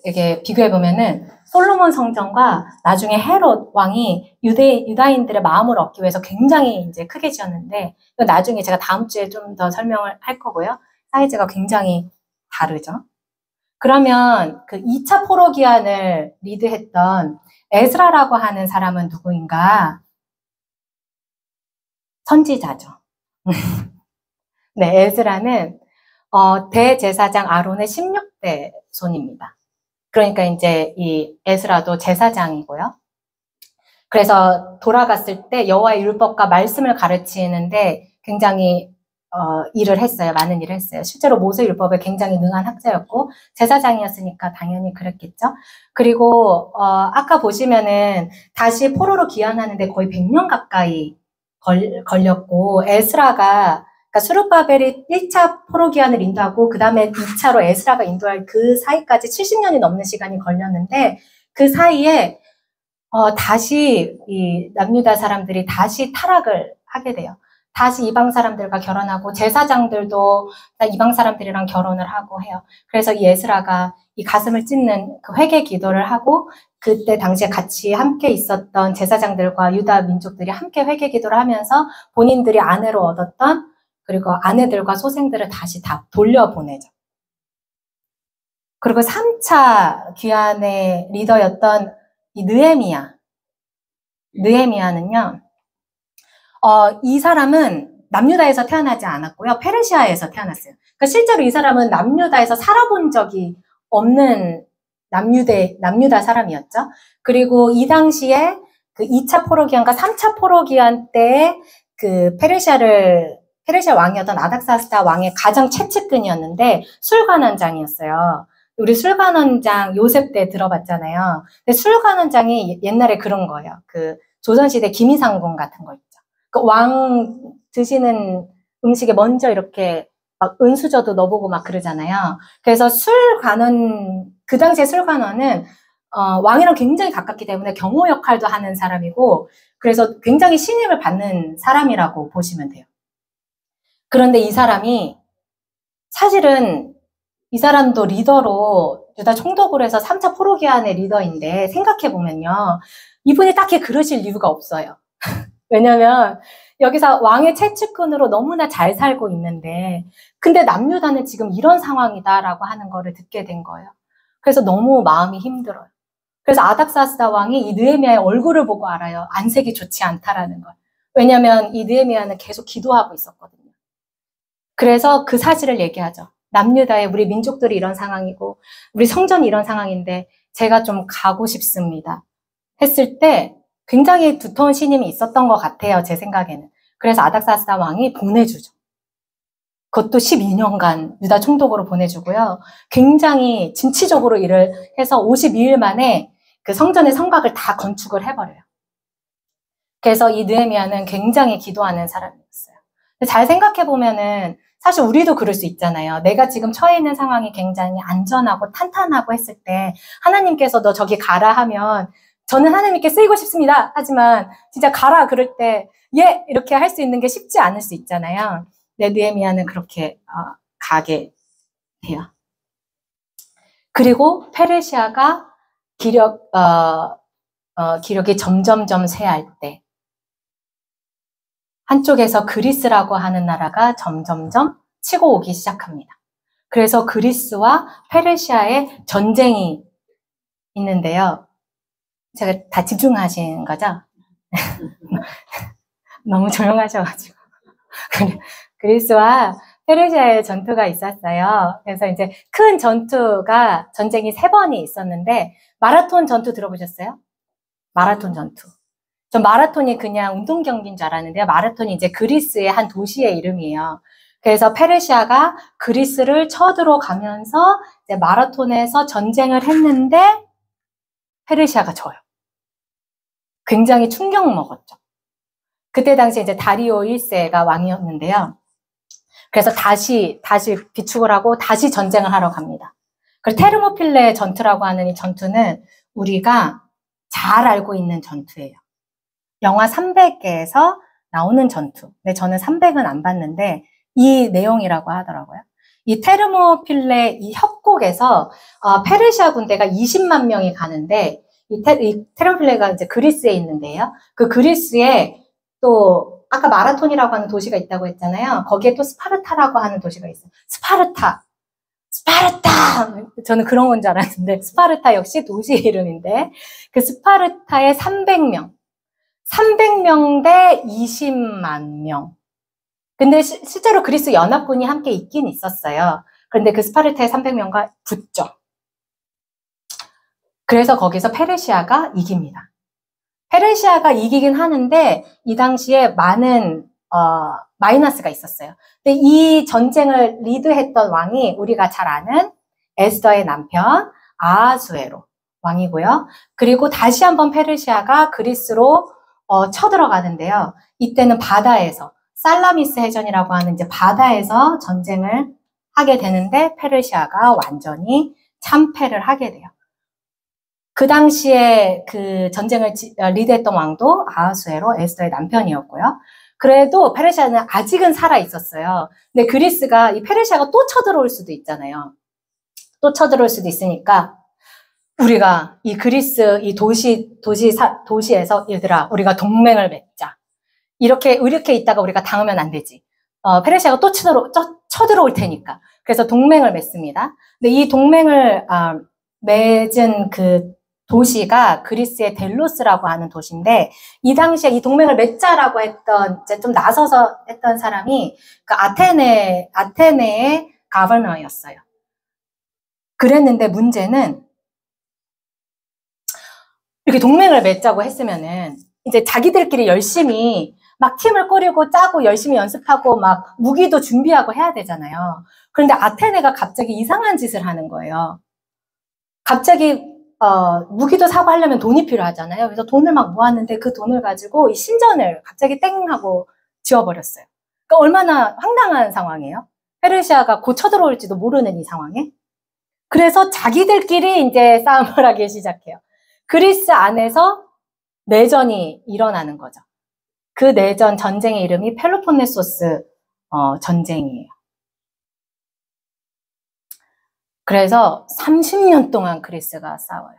이게 비교해보면은 솔로몬 성전과 나중에 헤롯 왕이 유다인들의 마음을 얻기 위해서 굉장히 이제 크게 지었는데 나중에 제가 다음 주에 좀 더 설명을 할 거고요. 사이즈가 굉장히 다르죠. 그러면 그 2차 포로 기한을 리드했던 에스라라고 하는 사람은 누구인가? 선지자죠. 네, 에스라는 대제사장 아론의 16대 손입니다. 그러니까 이제 이 에스라도 제사장이고요. 그래서 돌아갔을 때 여호와의 율법과 말씀을 가르치는데 굉장히 일을 했어요. 많은 일을 했어요. 실제로 모세 율법에 굉장히 능한 학자였고 제사장이었으니까 당연히 그랬겠죠. 그리고 아까 보시면은 다시 포로로 귀환하는데 거의 100년 가까이 걸렸고 에스라가 그러니까 스룹바벨이 1차 포로 귀환을 인도하고 그 다음에 2차로 에스라가 인도할 그 사이까지 70년이 넘는 시간이 걸렸는데 그 사이에 다시 이 남유다 사람들이 다시 타락을 하게 돼요. 다시 이방 사람들과 결혼하고 제사장들도 이방 사람들이랑 결혼을 하고 해요. 그래서 이 에스라가 이 가슴을 찢는 그 회개 기도를 하고 그때 당시에 같이 함께 있었던 제사장들과 유다 민족들이 함께 회개 기도를 하면서 본인들이 아내로 얻었던 그리고 아내들과 소생들을 다시 다 돌려보내죠. 그리고 3차 귀환의 리더였던 이 느헤미야는요. 이 사람은 남유다에서 태어나지 않았고요. 페르시아에서 태어났어요. 그러니까 실제로 이 사람은 남유다에서 살아본 적이 없는 남유다 사람이었죠. 그리고 이 당시에 그 2차 포로기환과 3차 포로기환 때 그 페르시아 왕이었던 아닥사스다 왕의 가장 최측근이었는데 술관원장이었어요. 우리 술관원장 요셉 때 들어봤잖아요. 근데 술관원장이 옛날에 그런 거예요. 그 조선시대 기미상궁 같은 거 있죠. 그 왕 드시는 음식에 먼저 이렇게 막 은수저도 넣어보고 막 그러잖아요. 그래서 그 당시에 술관원은 왕이랑 굉장히 가깝기 때문에 경호 역할도 하는 사람이고, 그래서 굉장히 신임을 받는 사람이라고 보시면 돼요. 그런데 이 사람이 사실은 이 사람도 리더로 유다 총독으로 해서 3차 포로기환의 리더인데, 생각해보면요, 이분이 딱히 그러실 이유가 없어요. 왜냐면 여기서 왕의 최측근으로 너무나 잘 살고 있는데, 근데 남유다는 지금 이런 상황이다라고 하는 거를 듣게 된 거예요. 그래서 너무 마음이 힘들어요. 그래서 아닥사스다 왕이 이 느헤미야의 얼굴을 보고 알아요. 안색이 좋지 않다라는 걸. 왜냐면 이 느헤미야는 계속 기도하고 있었거든요. 그래서 그 사실을 얘기하죠. 남유다의 우리 민족들이 이런 상황이고 우리 성전이 이런 상황인데 제가 좀 가고 싶습니다. 했을 때 굉장히 두터운 신임이 있었던 것 같아요. 제 생각에는. 그래서 아닥사스다 왕이 보내주죠. 그것도 12년간 유다 총독으로 보내주고요. 굉장히 진취적으로 일을 해서 52일 만에 그 성전의 성곽을 다 건축을 해버려요. 그래서 이 느헤미야는 굉장히 기도하는 사람이었어요. 근데 잘 생각해보면은 사실 우리도 그럴 수 있잖아요. 내가 지금 처해 있는 상황이 굉장히 안전하고 탄탄하고 했을 때 하나님께서 너 저기 가라 하면 저는 하나님께 쓰이고 싶습니다. 하지만 진짜 가라 그럴 때 예! 이렇게 할 수 있는 게 쉽지 않을 수 있잖아요. 근데 느헤미야는 그렇게 가게 돼요. 그리고 페르시아가 기력이 점점점 쇠할 때 한쪽에서 그리스라고 하는 나라가 점점점 치고 오기 시작합니다. 그래서 그리스와 페르시아의 전쟁이 있는데요. 제가 다 집중하신 거죠? 너무 조용하셔가지고. 그리스와 페르시아의 전투가 있었어요. 그래서 이제 큰 전쟁이 3번이 있었는데, 마라톤 전투 들어보셨어요? 마라톤 전투. 전 마라톤이 그냥 운동 경기인 줄 알았는데요. 마라톤이 이제 그리스의 한 도시의 이름이에요. 그래서 페르시아가 그리스를 쳐들어가면서 이제 마라톤에서 전쟁을 했는데 페르시아가 져요. 굉장히 충격 먹었죠. 그때 당시 이제 다리오 1세가 왕이었는데요. 그래서 다시 비축을 하고 다시 전쟁을 하러 갑니다. 그리고 테르모필레 전투라고 하는 이 전투는 우리가 잘 알고 있는 전투예요. 영화 300에서 나오는 전투. 근데 저는 300은 안 봤는데 이 내용이라고 하더라고요. 이 테르모필레 이 협곡에서 페르시아 군대가 20만 명이 가는데 이 테르모필레가 이제 그리스에 있는데요. 그 그리스에 또 아까 마라톤이라고 하는 도시가 있다고 했잖아요. 거기에 또 스파르타라고 하는 도시가 있어요. 스파르타! 저는 그런 건 줄 알았는데 스파르타 역시 도시 이름인데 그 스파르타에 300명 대 20만 명. 근데 실제로 그리스 연합군이 함께 있긴 있었어요. 그런데 그 스파르타의 300명과 붙죠. 그래서 거기서 페르시아가 이깁니다. 페르시아가 이기긴 하는데 이 당시에 많은 마이너스가 있었어요. 근데 이 전쟁을 리드했던 왕이 우리가 잘 아는 에스더의 남편 아하수에로 왕이고요. 그리고 다시 한번 페르시아가 그리스로 쳐들어가는데요. 이때는 바다에서 살라미스 해전이라고 하는 이제 바다에서 전쟁을 하게 되는데 페르시아가 완전히 참패를 하게 돼요. 그 당시에 그 전쟁을 리드했던 왕도 아하수에로 에스더의 남편이었고요. 그래도 페르시아는 아직은 살아 있었어요. 근데 그리스가 이 페르시아가 또 쳐들어올 수도 있잖아요. 또 쳐들어올 수도 있으니까 우리가 이 그리스 이 도시에서 얘들아 우리가 동맹을 맺자. 이렇게 있다가 우리가 당하면 안 되지. 페르시아가 또 쳐들어올 테니까. 그래서 동맹을 맺습니다. 근데 이 동맹을 맺은 그 도시가 그리스의 델로스라고 하는 도시인데 이 당시에 이 동맹을 맺자라고 했던 이제 좀 나서서 했던 사람이 그 아테네의 가버너였어요. 그랬는데 문제는 이렇게 동맹을 맺자고 했으면은 이제 자기들끼리 열심히 막 팀을 꾸리고 짜고 열심히 연습하고 막 무기도 준비하고 해야 되잖아요. 그런데 아테네가 갑자기 이상한 짓을 하는 거예요. 갑자기 무기도 사고 하려면 돈이 필요하잖아요. 그래서 돈을 막 모았는데 그 돈을 가지고 이 신전을 갑자기 땡 하고 지어버렸어요. 그러니까 얼마나 황당한 상황이에요. 페르시아가 곧 쳐들어올지도 모르는 이 상황에. 그래서 자기들끼리 이제 싸움을 하기 시작해요. 그리스 안에서 내전이 일어나는 거죠. 그 내전 전쟁의 이름이 펠로폰네소스 전쟁이에요. 그래서 30년 동안 그리스가 싸워요.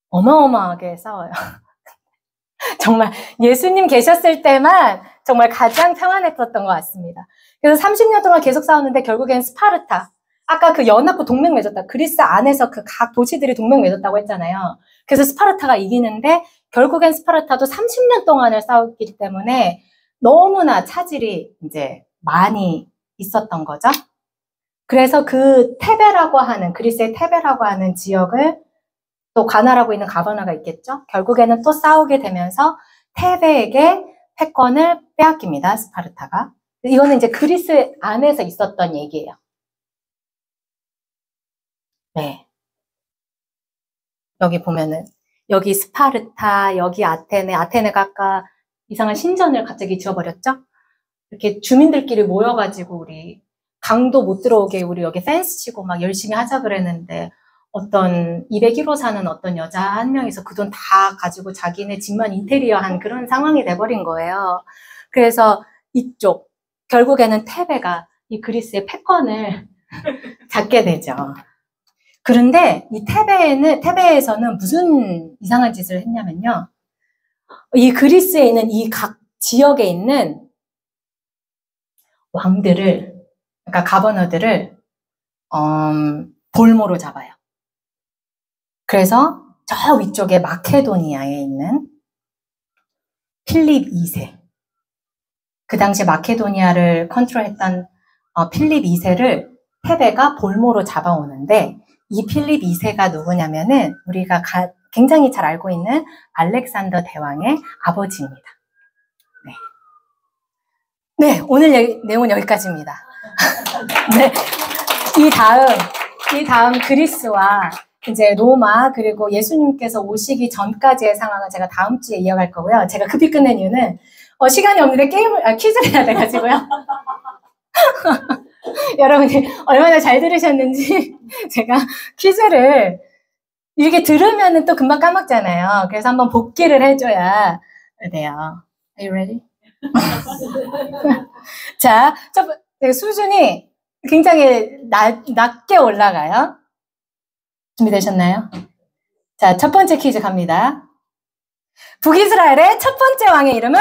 어마어마하게 싸워요. 정말 예수님 계셨을 때만 정말 가장 평안했었던 것 같습니다. 그래서 30년 동안 계속 싸웠는데 결국엔 스파르타, 아까 그 연합국 동맹 맺었다. 그리스 안에서 그 각 도시들이 동맹 맺었다고 했잖아요. 그래서 스파르타가 이기는데 결국엔 스파르타도 30년 동안을 싸웠기 때문에 너무나 차질이 이제 많이 있었던 거죠. 그래서 그 테베라고 하는, 그리스의 테베라고 하는 지역을 또 관할하고 있는 가버나가 있겠죠. 결국에는 또 싸우게 되면서 테베에게 패권을 빼앗깁니다. 스파르타가. 이거는 이제 그리스 안에서 있었던 얘기예요. 네. 여기 보면은 여기 스파르타, 여기 아테네가 아까 이상한 신전을 갑자기 지어버렸죠. 이렇게 주민들끼리 모여가지고 우리 강도 못 들어오게 우리 여기 펜스 치고 막 열심히 하자 그랬는데 어떤 201호 사는 어떤 여자 한 명이서 그 돈 다 가지고 자기네 집만 인테리어 한 그런 상황이 돼버린 거예요. 그래서 이쪽 결국에는 테베가 이 그리스의 패권을 잡게 되죠. 그런데 이 테베에서는 무슨 이상한 짓을 했냐면요. 이 그리스에 있는 이 각 지역에 있는 왕들을, 그러니까 가버너들을 볼모로 잡아요. 그래서 저 위쪽에 마케도니아에 있는 필립 2세, 그 당시 마케도니아를 컨트롤했던 필립 2세를 테베가 볼모로 잡아오는데 이 필립 2세가 누구냐면은 우리가 굉장히 잘 알고 있는 알렉산더 대왕의 아버지입니다. 네, 오늘 내용은 여기까지입니다. 네, 이 다음 그리스와 이제 로마 그리고 예수님께서 오시기 전까지의 상황은 제가 다음 주에 이어갈 거고요. 제가 급히 끝낸 이유는 시간이 없는데 퀴즈를 해야 돼가지고요. 여러분이 얼마나 잘 들으셨는지 제가 퀴즈를 이렇게 들으면 또 금방 까먹잖아요. 그래서 한번 복기를 해줘야 돼요. Are you ready? 자, 수준이 굉장히 낮게 올라가요. 준비되셨나요? 자, 첫 번째 퀴즈 갑니다. 북이스라엘의 첫 번째 왕의 이름은?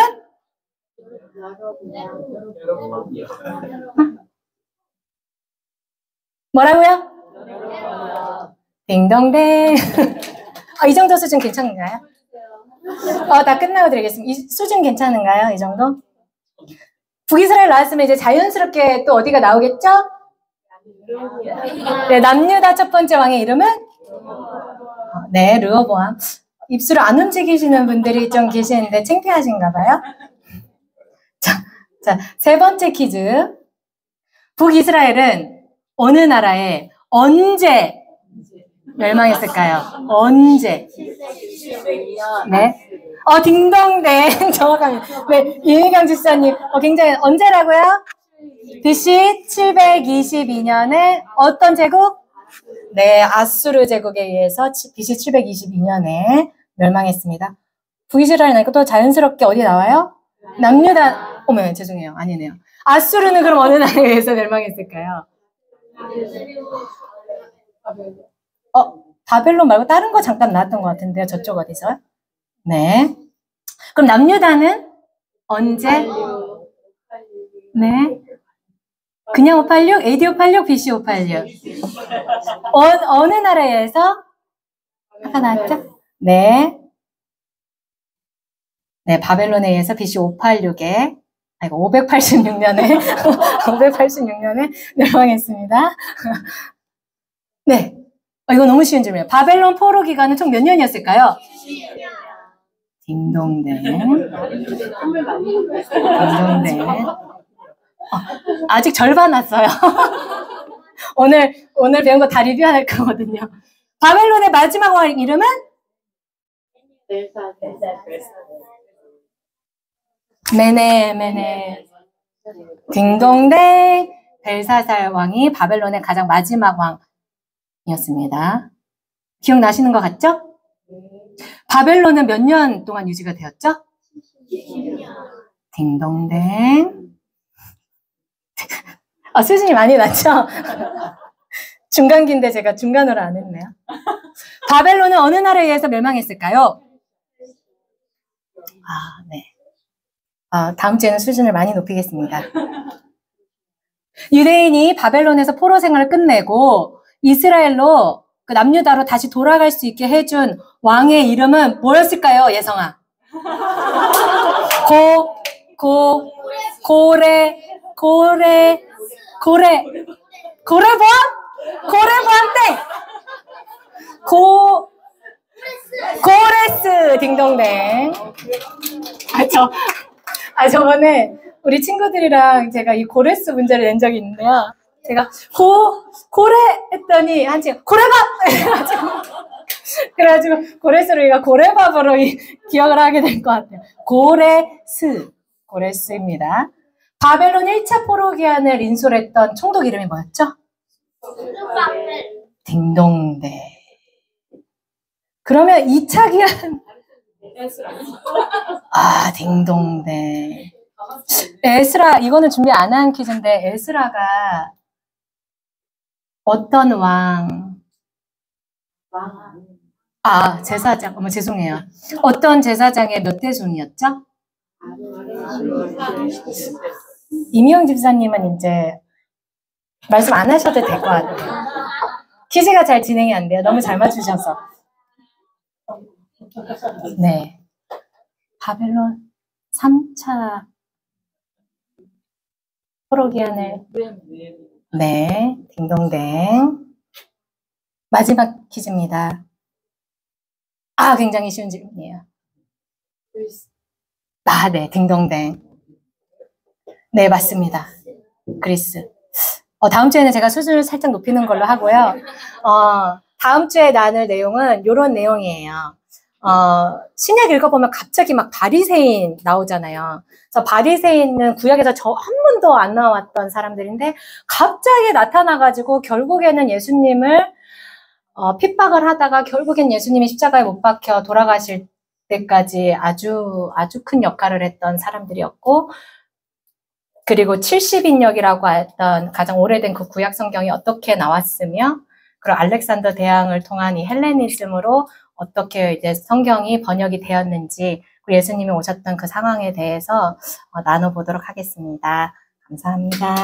뭐라고요? 딩동댕. 이 정도 수준 괜찮은가요? 다 끝나고 드리겠습니다. 이 수준 괜찮은가요? 이 정도? 북이스라엘 나왔으면 이제 자연스럽게 또 어디가 나오겠죠? 네, 남유다 첫 번째 왕의 이름은? 네, 르호보암. 입술을 안 움직이시는 분들이 좀 계시는데 창피하신가 봐요. 자, 세 번째 퀴즈. 북이스라엘은 어느 나라에 언제 멸망했을까요? 언제? 네. 딩동댕. 정확합니다. 네, 이미경 집사님. 굉장히, 언제라고요? BC 722년에 어떤 제국? 네, 아수르 제국에 의해서 BC 722년에 멸망했습니다. 북이스라엘은 또 자연스럽게 어디 나와요? 남유다. 어머, 죄송해요. 아니네요. 아수르는 그럼 어느 나라에 의해서 멸망했을까요? 바벨론 말고 다른 거 잠깐 나왔던 것 같은데요. 저쪽 어디서? 네. 그럼 남유다는 언제? 네. 그냥 586, AD 586, BC 586. 어느 나라에서? 아까 나왔죠? 네. 네, 바벨론에 의해서 BC 586에, 586년에, 586년에 멸망했습니다. 네. 이거 너무 쉬운 질문이에요. 바벨론 포로 기간은 총 몇 년이었을까요? 딩동댕. 딩동댕. 아직 절반 왔어요. 오늘 배운 거 다 리뷰할 거거든요. 바벨론의 마지막 왕 이름은? 메네. 딩동댕. 벨사살 왕이 바벨론의 가장 마지막 왕이었습니다. 기억나시는 것 같죠? 바벨론은 몇 년 동안 유지가 되었죠? 70년. 딩동댕. 수준이 많이 낮죠? 중간기인데 제가 중간으로 안 했네요. 바벨론은 어느 나라에 의해서 멸망했을까요? 네. 다음 주에는 수준을 많이 높이겠습니다. 유대인이 바벨론에서 포로 생활을 끝내고 이스라엘로 그 남유다로 다시 돌아갈 수 있게 해준 왕의 이름은 뭐였을까요, 예성아? 고레보암 땡! 고레스 딩동댕. 저번에 우리 친구들이랑 제가 이 고레스 문제를 낸 적이 있는데요. 제가 고래 했더니 한 친구 고래밥! 그래가지고 고레스를 우리가 고래밥으로 기억을 하게 될 것 같아요. 고레스입니다. 바벨론 1차 포로 기한을 인솔했던 총독 이름이 뭐였죠? 딩동댕. 그러면 2차 기한 딩동댕. 에스라, 이거는 준비 안 한 퀴즈인데 에스라가 어떤 제사장. 죄송해요. 어떤 제사장의 몇 대 손이었죠? 이미영 집사님은 이제 말씀 안 하셔도 될 것 같아요. 퀴즈가 잘 진행이 안 돼요. 너무 잘 맞추셔서. 네. 바벨론 3차 포로 기한을. 네. 딩동댕. 마지막 퀴즈입니다. 굉장히 쉬운 질문이에요. 네. 딩동댕. 네, 맞습니다. 그리스. 다음 주에는 제가 수준을 살짝 높이는 걸로 하고요. 다음 주에 나눌 내용은 이런 내용이에요. 신약 읽어보면 갑자기 막 바리새인 나오잖아요. 그래서 바리새인은 구약에서 한 번도 안 나왔던 사람들인데 갑자기 나타나가지고 결국에는 예수님을 핍박을 하다가 결국엔 예수님이 십자가에 못 박혀 돌아가실 때까지 아주 큰 역할을 했던 사람들이었고, 그리고 70인역이라고 했던 가장 오래된 그 구약 성경이 어떻게 나왔으며, 그리고 알렉산더 대왕을 통한 이 헬레니즘으로 어떻게 이제 성경이 번역이 되었는지, 그리고 예수님이 오셨던 그 상황에 대해서 나눠보도록 하겠습니다. 감사합니다.